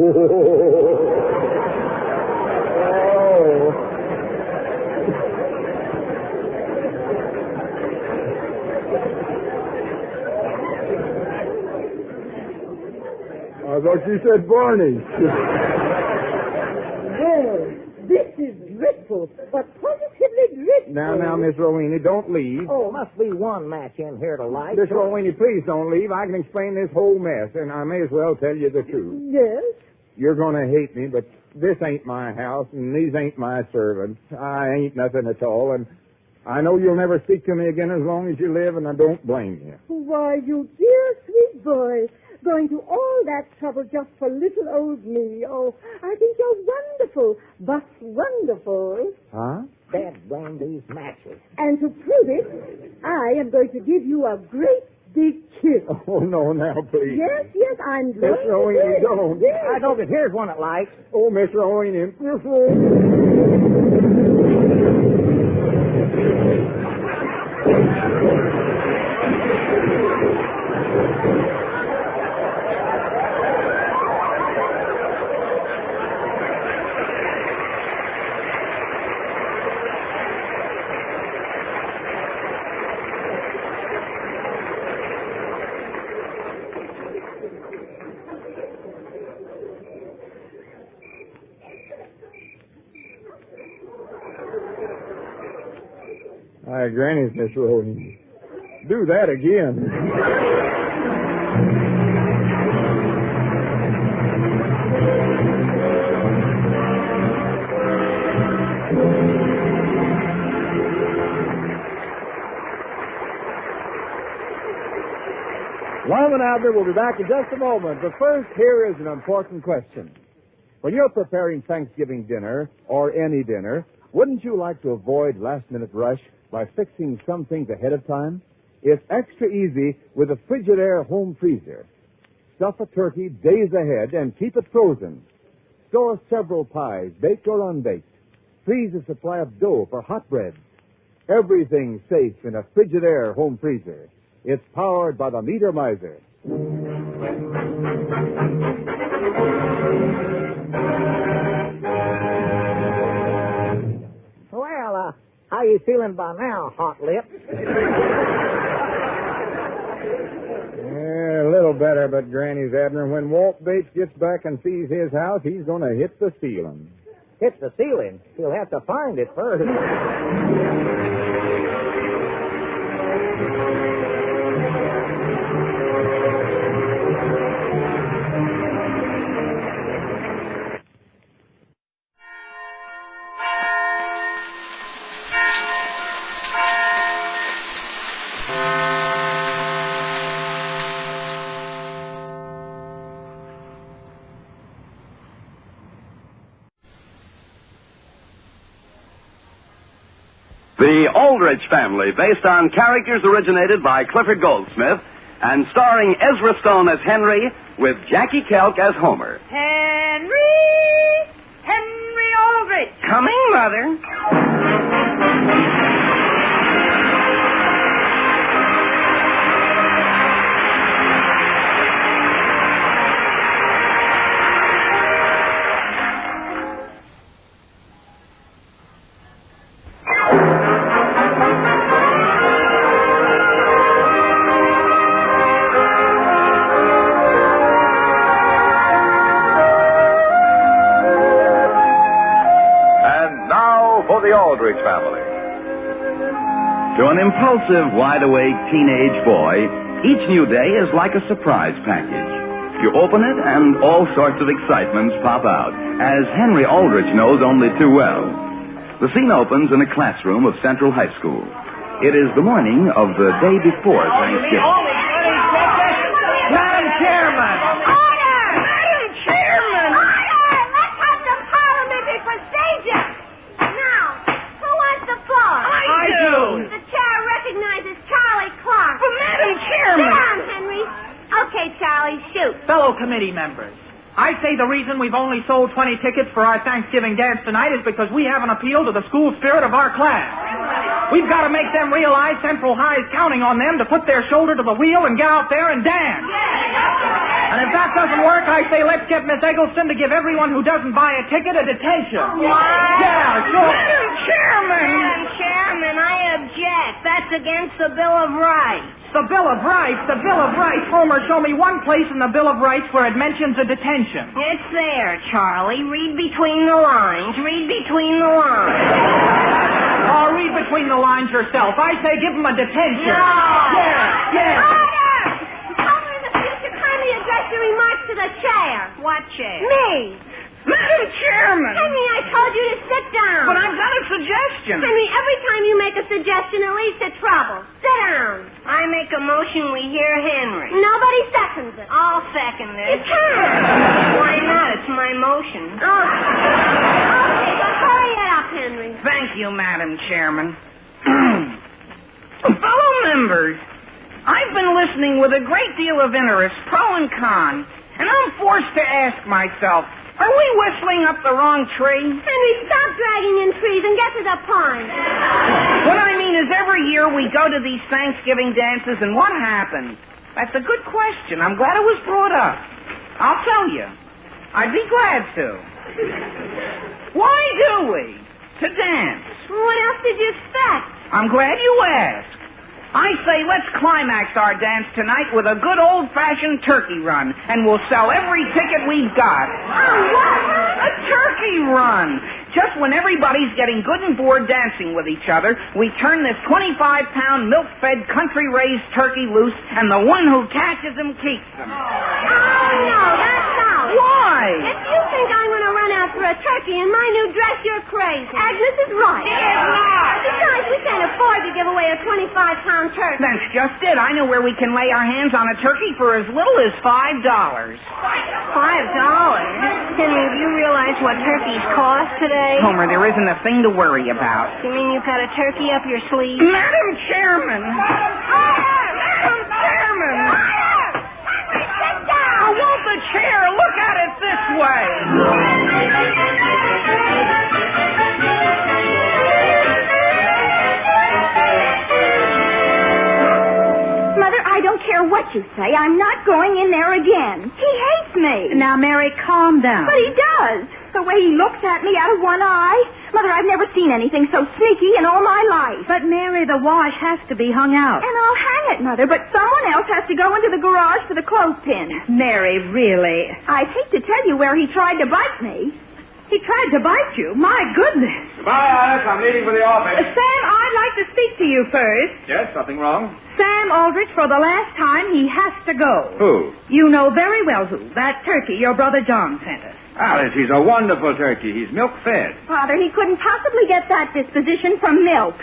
I thought you said varnish. Well, this is dreadful, but positively dreadful. Now, Miss Rowena, don't leave. Oh, must be one match in here to light. Miss Rowena, please don't leave. I can explain this whole mess, and I may as well tell you the truth. Yes? You're going to hate me, but this ain't my house, and these ain't my servants. I ain't nothing at all, and I know you'll never speak to me again as long as you live, and I don't blame you. Why, you dear, sweet boy. Going to all that trouble just for little old me. Oh, I think you're wonderful, but wonderful. Huh? Dad blame these matches. And to prove it, I am going to give you a great big kiss. Oh, no, now, please. Yes, I'm going Miss Rowena, don't. Yes. I don't. Here's one that lights. Oh, Miss Rowena. Hi, Granny's, Miss Rowena. Do that again. Lum and Abner will be back in just a moment, but first, here is an important question. When you're preparing Thanksgiving dinner, or any dinner, wouldn't you like to avoid last-minute rush by fixing some things ahead of time? It's extra easy with a Frigidaire home freezer. Stuff a turkey days ahead and keep it frozen. Store several pies, baked or unbaked. Freeze a supply of dough for hot bread. Everything safe in a Frigidaire home freezer. It's powered by the Meter Miser. Well, how you feeling by now, hot lip? Yeah, a little better, but Granny's Abner. When Walt Bates gets back and sees his house, he's going to hit the ceiling. Hit the ceiling? He'll have to find it first. The Aldrich Family, based on characters originated by Clifford Goldsmith and starring Ezra Stone as Henry with Jackie Kelk as Homer. Henry Aldrich. Coming, Mother. The Aldrich Family. To an impulsive, wide-awake teenage boy, each new day is like a surprise package. You open it and all sorts of excitements pop out, as Henry Aldrich knows only too well. The scene opens in a classroom of Central High School. It is the morning of the day before Thanksgiving. Madam Chairman! Order! Madam Chairman! Order! Let's have some parliamentary procedure! I do. The chair recognizes Charlie Clark. But, Madam Chairman. Sit down, Henry. Okay, Charlie, shoot. Fellow committee members, I say the reason we've only sold 20 tickets for our Thanksgiving dance tonight is because we haven't appealed to the school spirit of our class. We've got to make them realize Central High is counting on them to put their shoulder to the wheel and get out there and dance. And if that doesn't work, I say let's get Miss Eggleston to give everyone who doesn't buy a ticket a detention. Yeah, sure. Madam Chairman, I object. That's against the Bill of Rights. The Bill of Rights? The Bill of Rights? Homer, show me one place in the Bill of Rights where it mentions a detention. It's there, Charlie. Read between the lines. Read between the lines. Oh, read between the lines yourself. I say give him a detention. No. Yeah. Order! Homer, in the future, kindly address your remarks to the chair. What chair? Me. Madam Chairman! Henry, I told you to sit down. But I've got a suggestion. Henry, every time you make a suggestion, it leads to trouble. Sit down. I make a motion we hear Henry. Nobody seconds it. I'll second it. You can't. Why not? It's my motion. Oh. Okay, but hurry it up, Henry. Thank you, Madam Chairman. Fellow members, I've been listening with a great deal of interest, pro and con, and I'm forced to ask myself, are we whistling up the wrong tree? Henry, stop dragging in trees and get to the point. What I mean is every year we go to these Thanksgiving dances, and what happens? That's a good question. I'm glad it was brought up. I'll tell you. I'd be glad to. Why do we? To dance. What else did you expect? I'm glad you asked. I say let's climax our dance tonight with a good old-fashioned turkey run, and we'll sell every ticket we've got. Oh, what? A turkey run. Just when everybody's getting good and bored dancing with each other, we turn this 25-pound milk-fed, country-raised turkey loose, and the one who catches him keeps them. Oh, no, that's out. Why? If you think I'm going to run out for a turkey in my new dress, you're crazy. Agnes is right. She is not. Besides, we can't afford to give away a 25-pound turkey. That's just it. I know where we can lay our hands on a turkey for as little as $5. $5? Henry, do you realize what turkeys cost today? Homer, there isn't a thing to worry about. You mean you've got a turkey up your sleeve? Madam Chairman! Madam Chairman! Sit down! Oh, won't the chair look at it this way? Mother, I don't care what you say. I'm not going in there again. He hates me. Now, Mary, calm down. But he does. The way he looks at me out of one eye. Mother, I've never seen anything so sneaky in all my life. But, Mary, the wash has to be hung out. And I'll hang it, Mother, but someone else has to go into the garage for the clothespin. Mary, really? I'd hate to tell you where he tried to bite me. He tried to bite you? My goodness. Goodbye, Alice. I'm leaving for the office. Sam, I'd like to speak to you first. Yes, something wrong? Sam Aldrich, for the last time, he has to go. Who? You know very well who. That turkey your brother John sent us. Alice, he's a wonderful turkey. He's milk-fed. Father, he couldn't possibly get that disposition from milk.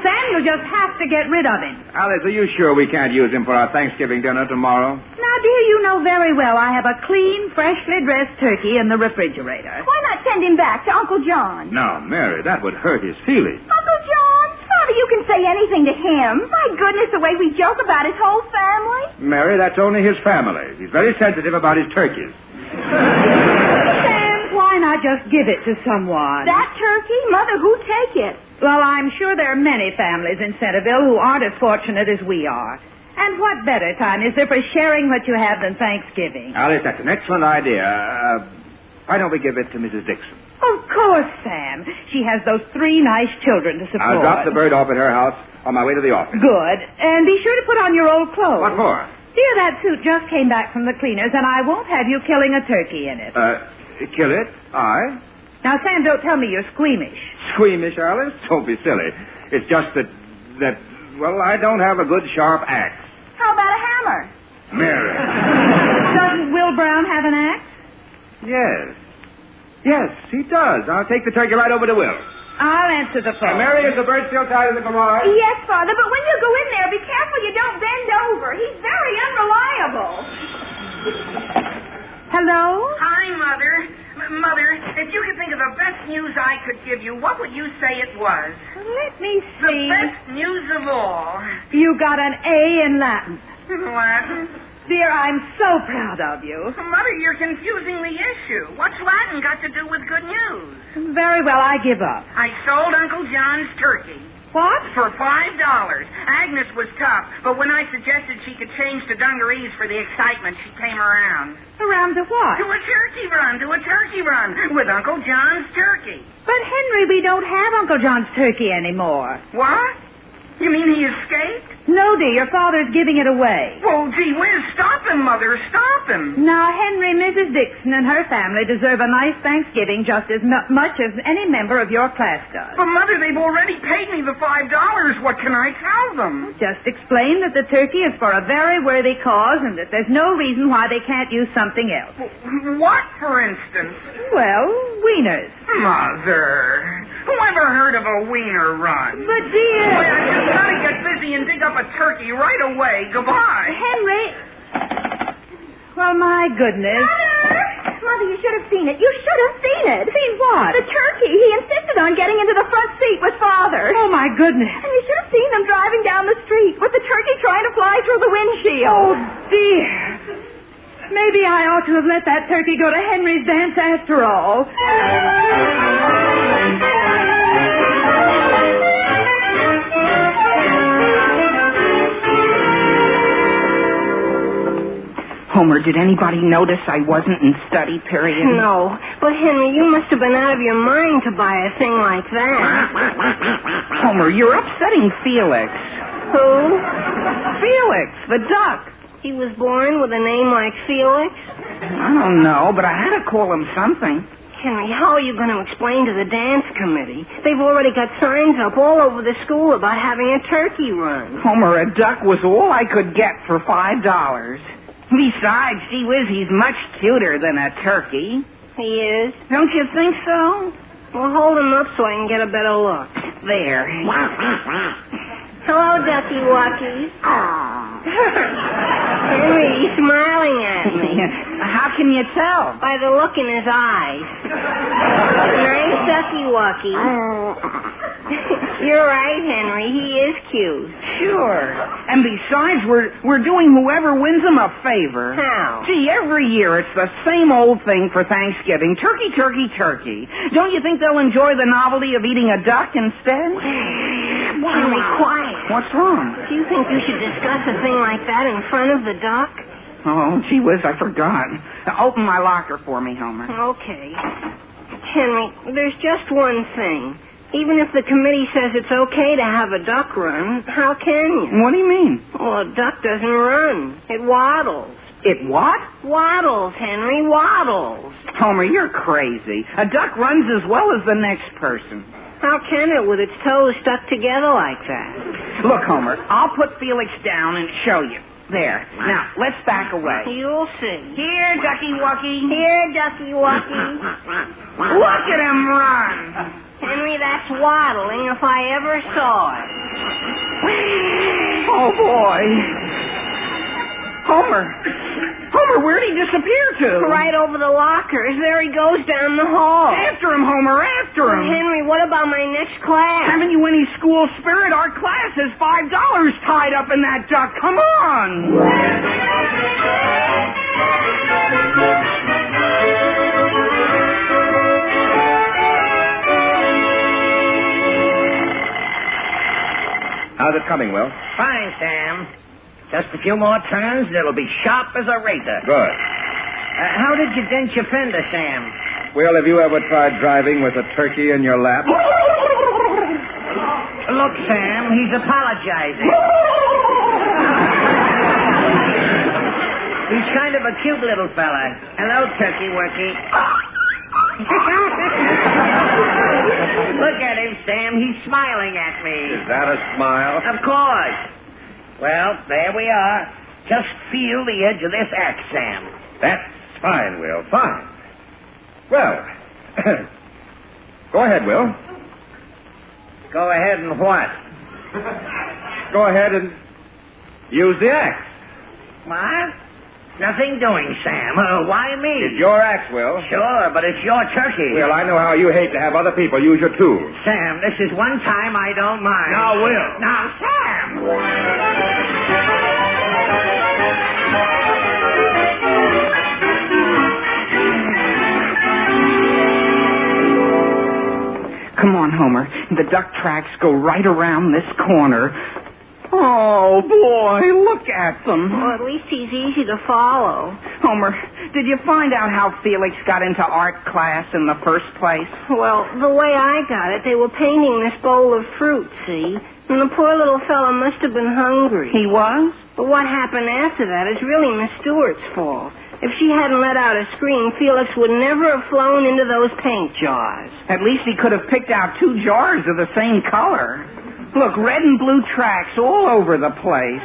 Sam, you'll just have to get rid of him. Alice, are you sure we can't use him for our Thanksgiving dinner tomorrow? Now, dear, you know very well I have a clean, freshly dressed turkey in the refrigerator. Why not send him back to Uncle John? No, Mary, that would hurt his feelings. Uncle John? you can say anything to him. My goodness, the way we joke about his whole family. Mary, that's only his family. He's very sensitive about his turkeys. Sam, why not just give it to someone? That turkey? Mother, who'd take it? Well, I'm sure there are many families in Centerville who aren't as fortunate as we are. And what better time is there for sharing what you have than Thanksgiving? Alice, that's an excellent idea. Why don't we give it to Mrs. Dixon? Of course, Sam. She has those 3 nice children to support. I'll drop the bird off at her house on my way to the office. Good. And be sure to put on your old clothes. What for? Dear, that suit just came back from the cleaners, and I won't have you killing a turkey in it. Kill it? I? Now, Sam, don't tell me you're squeamish. Squeamish, Alice? Don't be silly. It's just that, well, I don't have a good sharp axe. How about a hammer? Mary. Doesn't Will Brown have an axe? Yes. Yes, he does. I'll take the turkey right over to Will. I'll answer the phone. Mary, is the bird still tied in the garage? Yes, Father, but when you go in there, be careful you don't bend over. He's very unreliable. Hello? Hi, Mother. Mother, if you could think of the best news I could give you, what would you say it was? Let me see. The best news of all. You got an A in Latin. Latin? Dear, I'm so proud of you. Mother, you're confusing the issue. What's Latin got to do with good news? Very well, I give up. I sold Uncle John's turkey. What? For $5. Agnes was tough, but when I suggested she could change to dungarees for the excitement, she came around. Around to what? To a turkey run, with Uncle John's turkey. But, Henry, we don't have Uncle John's turkey anymore. What? You mean he escaped? No, dear, your father's giving it away. Well, gee whiz, stop him, Mother, stop him. Now, Henry, Mrs. Dixon and her family deserve a nice Thanksgiving just as much as any member of your class does. But, Mother, they've already paid me the $5. What can I tell them? Just explain that the turkey is for a very worthy cause and that there's no reason why they can't use something else. What, for instance? Well, wieners. Mother, whoever heard of a wiener run? But, dear... Boy, I just gotta get busy and dig up a turkey right away. Goodbye. Henry. Well, my goodness. Mother, you should have seen it. You should have seen it. Seen what? The turkey. He insisted on getting into the front seat with Father. Oh, my goodness. And you should have seen them driving down the street with the turkey trying to fly through the windshield. Oh, dear. Maybe I ought to have let that turkey go to Henry's dance after all. Homer, did anybody notice I wasn't in study period? No. But, Henry, you must have been out of your mind to buy a thing like that. Homer, you're upsetting Felix. Who? Felix, the duck. He was born with a name like Felix? I don't know, but I had to call him something. Henry, how are you going to explain to the dance committee? They've already got signs up all over the school about having a turkey run. Homer, a duck was all I could get for $5. Besides, gee whiz, he's much cuter than a turkey. He is? Don't you think so? Well, hold him up so I can get a better look. There. Hello, Ducky Wuckies. Henry, he's smiling at me. How can you tell? By the look in his eyes. Nice Ducky Wuckie. You're right, Henry. He is cute. Sure. And besides, we're doing whoever wins him a favor. How? Gee, every year it's the same old thing for Thanksgiving. Turkey, turkey, turkey. Don't you think they'll enjoy the novelty of eating a duck instead? Henry, quiet. What's wrong? Do you think you should discuss a thing like that in front of the duck? Oh, gee whiz, I forgot. Now, open my locker for me, Homer. Okay. Henry, there's just one thing. Even if the committee says it's okay to have a duck run, how can you? What do you mean? Well, a duck doesn't run. It waddles. It what? Waddles, Henry, waddles. Homer, you're crazy. A duck runs as well as the next person. How can it with its toes stuck together like that? Look, Homer, I'll put Felix down and show you. There. Now, let's back away. You'll see. Here, Ducky Wuckie. Here, Ducky Wuckie. Look at him run. Henry, that's waddling if I ever saw it. Oh, boy. Homer, Homer, where'd he disappear to? Right over the lockers. There he goes down the hall. After him, Homer, after him. Henry, what about my next class? Haven't you any school spirit? Our class has $5 tied up in that duck. Come on. How's it coming, Will? Fine, Sam. Just a few more turns, and it'll be sharp as a razor. Good. How did you dent your fender, Sam? Will, have you ever tried driving with a turkey in your lap? Look, Sam, he's apologizing. He's kind of a cute little fella. Hello, Turkey Worky. Look at him, Sam. He's smiling at me. Is that a smile? Of course. Well, there we are. Just feel the edge of this axe, Sam. That's fine, Will. Fine. Well, go ahead, Will. Go ahead and what? Go ahead and use the axe. What? Nothing doing, Sam. Why me? It's your axe, Will. Sure, but it's your turkey. Well, I know how you hate to have other people use your tools. Sam, this is one time I don't mind. Now, Will. Now, Sam! Come on, Homer. The duck tracks go right around this corner. Oh, boy, look at them. Well, at least he's easy to follow. Homer, did you find out how Felix got into art class in the first place? Well, the way I got it, they were painting this bowl of fruit, see? And the poor little fellow must have been hungry. He was? But what happened after that is really Miss Stewart's fault. If she hadn't let out a scream, Felix would never have flown into those paint jars. At least he could have picked out 2 jars of the same color. Look, red and blue tracks all over the place.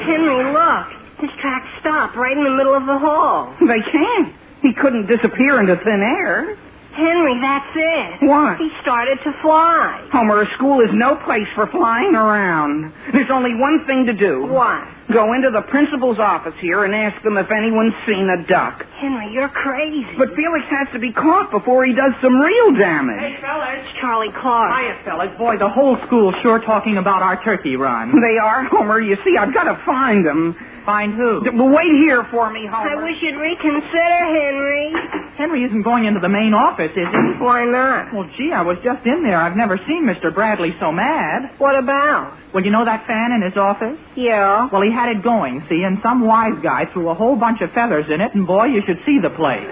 Henry, look. His tracks stop right in the middle of the hall. They can't. He couldn't disappear into thin air. Henry, that's it. What? He started to fly. Homer, a school is no place for flying around. There's only one thing to do. What? Go into the principal's office here and ask them if anyone's seen a duck. Henry, you're crazy. But Felix has to be caught before he does some real damage. Hey, fellas. It's Charlie Clark. Hiya, fellas. Boy, the whole school's sure talking about our turkey run. They are, Homer. You see, I've got to find them. Find who? Wait here for me, Homer. I wish you'd reconsider, Henry. Henry isn't going into the main office, is he? Why not? Well, gee, I was just in there. I've never seen Mr. Bradley so mad. What about? Well, you know that fan in his office? Yeah. Well, he had it going, see, and some wise guy threw a whole bunch of feathers in it, and boy, you should see the place.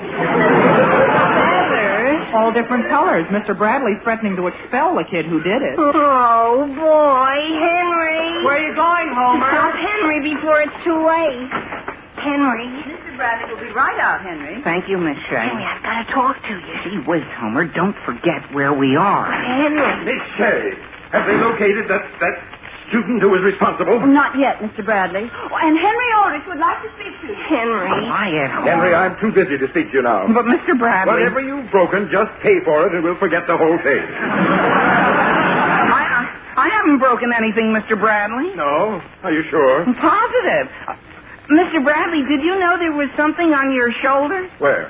Feathers? All different colors. Mr. Bradley's threatening to expel the kid who did it. Oh, boy, Henry. Where are you going, Homer? Stop Henry before it's too late. Henry. Mr. Bradley will be right out, Henry. Thank you, Miss Shea. Henry, I've got to talk to you. Gee whiz, Homer, don't forget where we are. Henry. Miss Shea, have they located that student who was responsible? Not yet, Mr. Bradley. Oh, and Henry Aldrich would like to speak to you. Henry. Quiet, Homer. Henry, I'm too busy to speak to you now. But, Mr. Bradley... Whatever you've broken, just pay for it and we'll forget the whole thing. I haven't broken anything, Mr. Bradley. No? Are you sure? Positive. Mr. Bradley, did you know there was something on your shoulder? Where?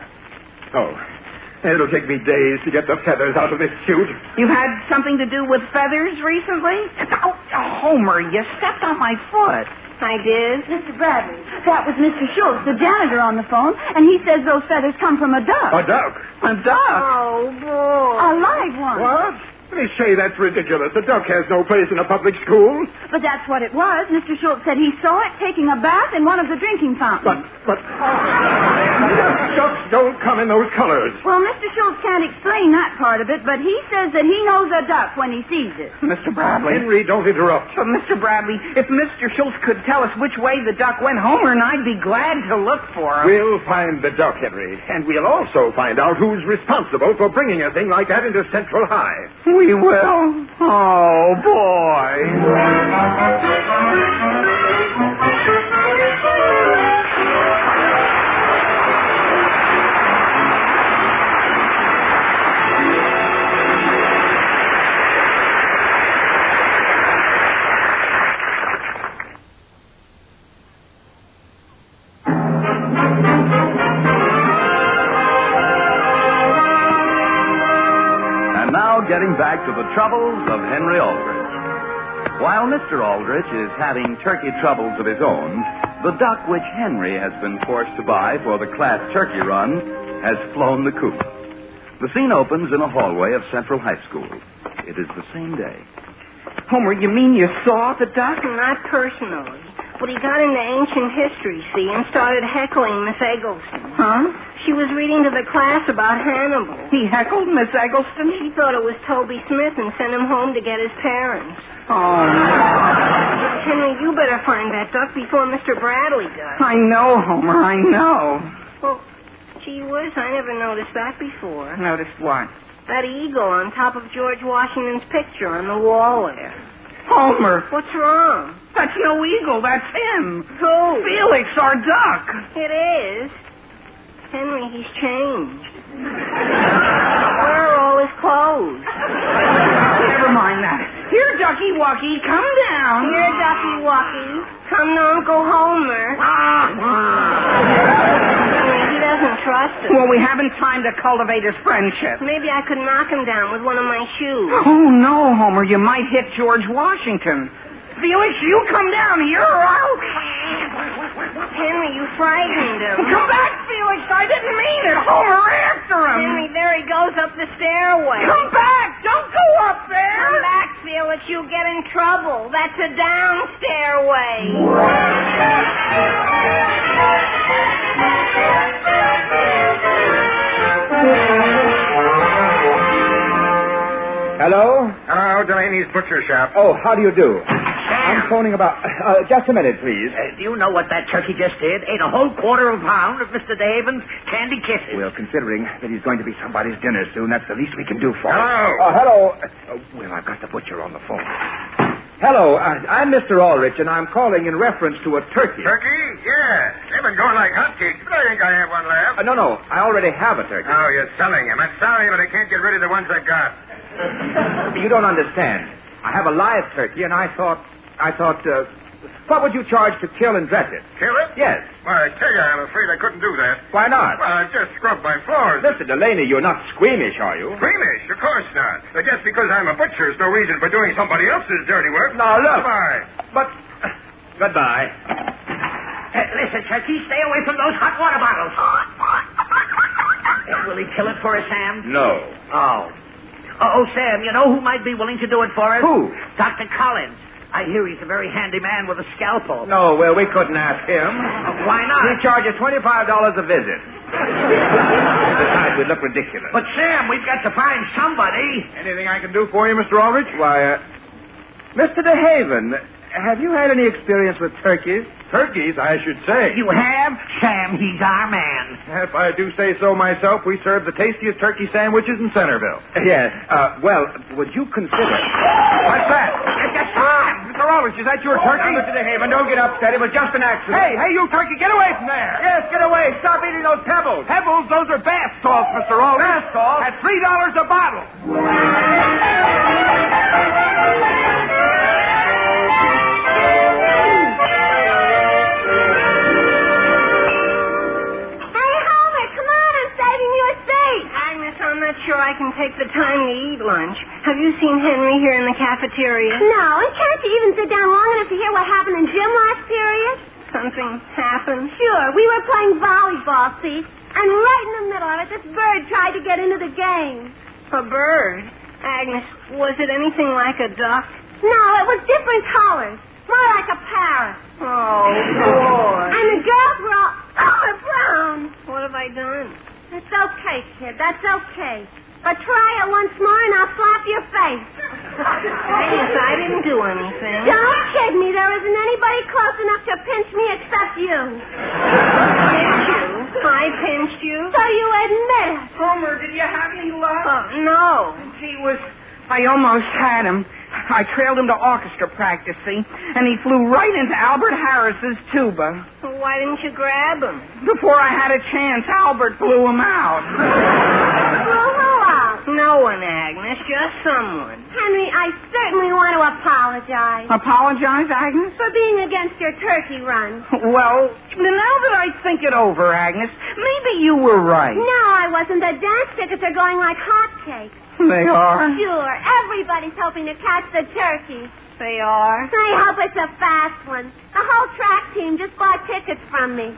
Oh. It'll take me days to get the feathers out of this suit. You had something to do with feathers recently? Oh, Homer, you stepped on my foot. I did. Mr. Bradley, that was Mr. Schultz, the janitor, on the phone, and he says those feathers come from a duck. A duck? A duck? Oh, boy. A live one. What? Miss Shea, that's ridiculous. A duck has no place in a public school. But that's what it was. Mr. Schultz said he saw it taking a bath in one of the drinking fountains. But... Ducks don't come in those colors. Well, Mr. Schultz can't explain that part of it, but he says that he knows a duck when he sees it. Mr. Bradley. Henry, don't interrupt. But, Mr. Bradley, if Mr. Schultz could tell us which way the duck went, Homer and I'd be glad to look for him. We'll find the duck, Henry. And we'll also find out who's responsible for bringing a thing like that into Central High. We will? Oh, boy. Now getting back to the troubles of Henry Aldrich. While Mr. Aldrich is having turkey troubles of his own, the duck which Henry has been forced to buy for the class turkey run has flown the coop. The scene opens in a hallway of Central High School. It is the same day. Homer, you mean you saw the duck? Not personally. But he got into ancient history, see, and started heckling Miss Eggleston. Huh? She was reading to the class about Hannibal. He heckled Miss Eggleston? She thought it was Toby Smith and sent him home to get his parents. Oh, Henry, you better find that duck before Mr. Bradley does. I know, Homer, I know. Well, gee whiz, I never noticed that before. Noticed what? That eagle on top of George Washington's picture on the wall there. Homer. What's wrong? That's no eagle. That's him. Who? Felix, our duck. It is. Henry, he's changed. Where are all his clothes? Never mind that. Here, Ducky Wucky, come down. Here, Ducky Wucky. Come to Uncle Homer. He doesn't trust us. Well, we haven't time to cultivate his friendship. Maybe I could knock him down with one of my shoes. Oh, no, Homer. You might hit George Washington. Felix, you come down here or I'll... Henry, you frightened him. Come back, Felix. I didn't mean it. Homer, after him. Henry, there he goes up the stairway. Come back. Don't go up there. Come back, Felix. You'll get in trouble. That's a down stairway. Hello? Hello, Delaney's Butcher Shop. Oh, how do you do? I'm phoning about... just a minute, please. Do you know what that turkey just did? Ate a whole quarter of a pound of Mr. DeHaven's candy kisses. Well, considering that he's going to be somebody's dinner soon, that's the least we can do for him. Hello. Hello. Well, I've got the butcher on the phone. Hello, I'm Mr. Aldrich, and I'm calling in reference to a turkey. Turkey? Yeah. They've been going like hotcakes, but I think I have one left. No, I already have a turkey. Oh, you're selling him. I'm sorry, but I can't get rid of the ones I got. You don't understand. I have a live turkey, and I thought, what would you charge to kill and dress it? Kill it? Yes. Well, I tell you, I'm afraid I couldn't do that. Why not? Well, I've just scrubbed my floors. Mr. Delaney, you're not squeamish, are you? Squeamish? Of course not. Just because I'm a butcher is no reason for doing somebody else's dirty work. Now, look. Goodbye. But, goodbye. Listen, Turkey, stay away from those hot water bottles. Will he kill it for us, Sam? No. Oh, Sam, you know who might be willing to do it for us? Who? Dr. Collins. I hear he's a very handy man with a scalpel. No, well, we couldn't ask him. Why not? He charges $25 a visit. Besides, we'd look ridiculous. But, Sam, we've got to find somebody. Anything I can do for you, Mr. Aldrich? Why, Mr. DeHaven, have you had any experience with turkeys? Turkeys, I should say. You have? Sam, he's our man. If I do say so myself, we serve the tastiest turkey sandwiches in Centerville. Yes. Well, would you consider... What's that? Mr. Aldrich, is that your turkey? Mr. DeHaven, don't get upset. It was just an accident. Hey, you turkey, get away from there. Yes, get away. Stop eating those pebbles. Pebbles? Those are bath salts, Mr. Aldrich. Bath salts? At $3 a bottle. I'm not sure I can take the time to eat lunch. Have you seen Henry here in the cafeteria? No, and can't you even sit down long enough to hear what happened in gym last period? Something happened? Sure. We were playing volleyball, see? And right in the middle of it, this bird tried to get into the game. A bird? Agnes, was it anything like a duck? No, it was different colors. More like a parrot. Oh, boy. And the girls were all brown. What have I done? It's okay, kid. That's okay. But try it once more and I'll slap your face. Agnes, I didn't do anything. Don't kid me. There isn't anybody close enough to pinch me except you. Pinch you? I pinched you? So you admit it. Homer, did you have any luck? No. Gee whiz, I almost had him. I trailed him to orchestra practice, see? And he flew right into Albert Harris's tuba. Well, why didn't you grab him? Before I had a chance, Albert blew him out. Blew who out? No one, Agnes. Just someone. Henry, I certainly want to apologize. Apologize, Agnes? For being against your turkey run. Well, now that I think it over, Agnes, maybe you were right. No, I wasn't. The dance tickets are going like hotcakes. They are? Sure. Everybody's hoping to catch the turkey. They are? I hope it's a fast one. The whole track team just bought tickets from me.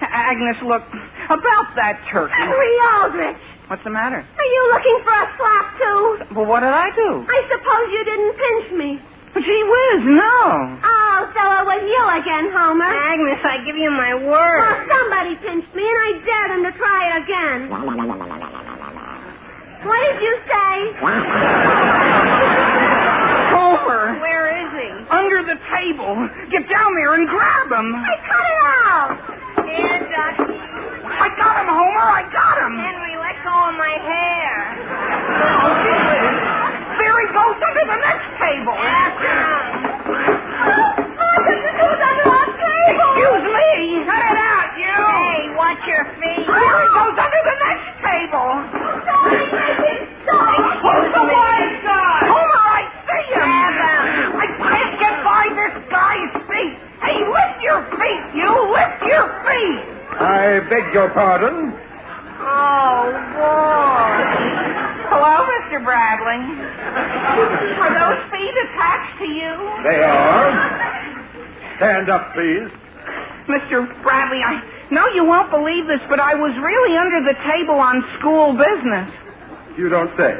Agnes, look, about that turkey. Henry Aldrich. What's the matter? Are you looking for a slap, too? Well, what did I do? I suppose you didn't pinch me. Gee whiz, no. Oh, so it was you again, Homer. Agnes, I give you my word. Well, somebody pinched me, and I dared him to try it again. What did you say? Homer. Where is he? Under the table. Get down there and grab him. I cut it out. Here, Ducky. I got him, Homer. I got him. Henry, let go of my hair. There he goes under the next table. Excuse me. Cut it out, you. Hey, watch your feet. There he goes under the next table. Homer, I see him. I can't get by this guy's feet. Hey, lift your feet, you. Lift your feet. I beg your pardon. Oh, boy. Hello, Mr. Bradley. Are those feet attached to you? They are. Stand up, please. Mr. Bradley, I know you won't believe this, but I was really under the table on school business. You don't say.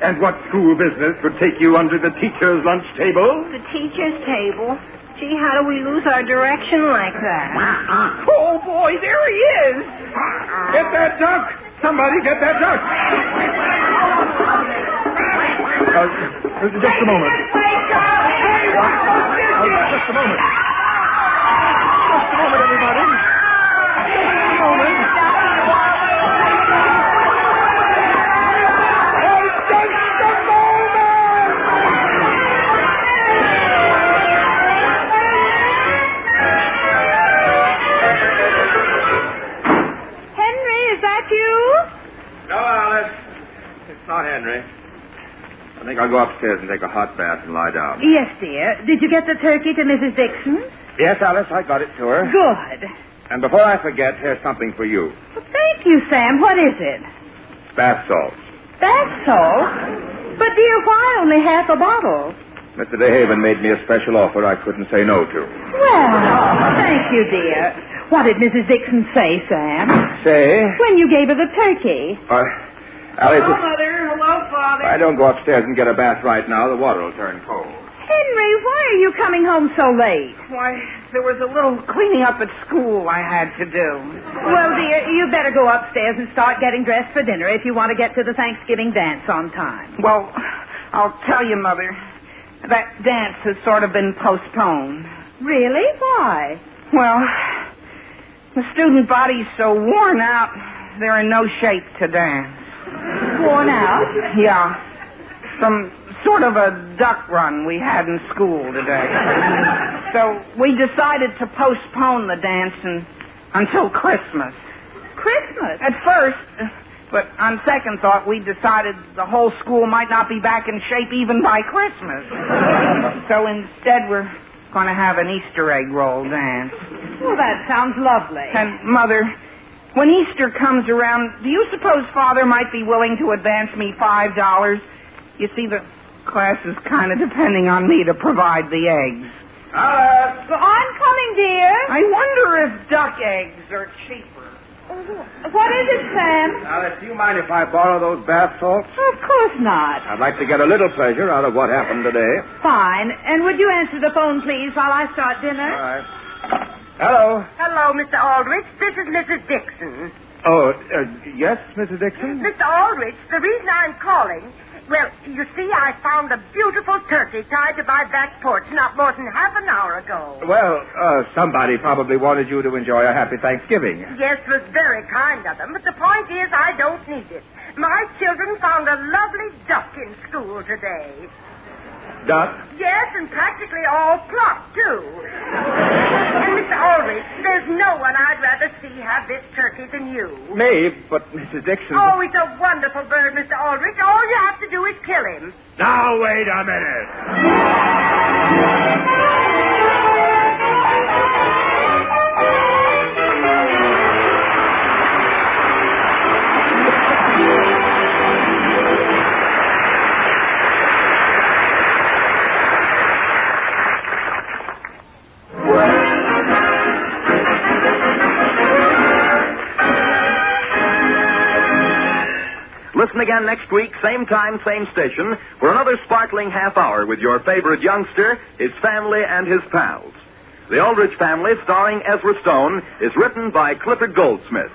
And what school business would take you under the teacher's lunch table? The teacher's table? Gee, how do we lose our direction like that? Oh, boy, there he is. Get that duck! Somebody get that duck! Just a moment. Just a moment. Just a moment, everybody. Just a moment. Not Henry. I think I'll go upstairs and take a hot bath and lie down. Yes, dear. Did you get the turkey to Mrs. Dixon? Yes, Alice, I got it to her. Good. And before I forget, here's something for you. Well, thank you, Sam. What is it? Bath salts. Bath salt? But, dear, why only half a bottle? Mr. DeHaven made me a special offer I couldn't say no to. Well, thank you, dear. What did Mrs. Dixon say, Sam? Say? When you gave her the turkey. Alice, Hello, Mother. Hello, Father. if I don't go upstairs and get a bath right now, the water will turn cold. Henry, why are you coming home so late? Why, there was a little cleaning up at school I had to do. Well, dear, you better go upstairs and start getting dressed for dinner if you want to get to the Thanksgiving dance on time. Well, I'll tell you, Mother, that dance has sort of been postponed. Really? Why? Well, the student body's so worn out, they're in no shape to dance. Worn out? Yeah. From sort of a duck run we had in school today. So we decided to postpone the dance until Christmas. Christmas? At first, but on second thought, we decided the whole school might not be back in shape even by Christmas. So instead, we're going to have an Easter egg roll dance. Well, that sounds lovely. And, Mother, when Easter comes around, do you suppose Father might be willing to advance me $5? You see, the class is kind of depending on me to provide the eggs. Alice! Well, I'm coming, dear. I wonder if duck eggs are cheaper. What is it, Sam? Alice, do you mind if I borrow those bath salts? Of course not. I'd like to get a little pleasure out of what happened today. Fine. And would you answer the phone, please, while I start dinner? All right. Hello. Hello, Mr. Aldrich. This is Mrs. Dixon. Oh, yes, Mrs. Dixon? Mr. Aldrich, the reason I'm calling, well, you see, I found a beautiful turkey tied to my back porch not more than half an hour ago. Well, somebody probably wanted you to enjoy a happy Thanksgiving. Yes, it was very kind of them, but the point is I don't need it. My children found a lovely duck in school today. Duck? Yes, and practically all plucked, too. And, Mr. Aldrich, there's no one I'd rather see have this turkey than you. Me? But, Mrs. Dixon... Oh, he's a wonderful bird, Mr. Aldrich. All you have to do is kill him. Now, wait a minute. again next week, same time, same station, for another sparkling half hour with your favorite youngster, his family, and his pals. The Aldrich Family, starring Ezra Stone, is written by Clifford Goldsmith.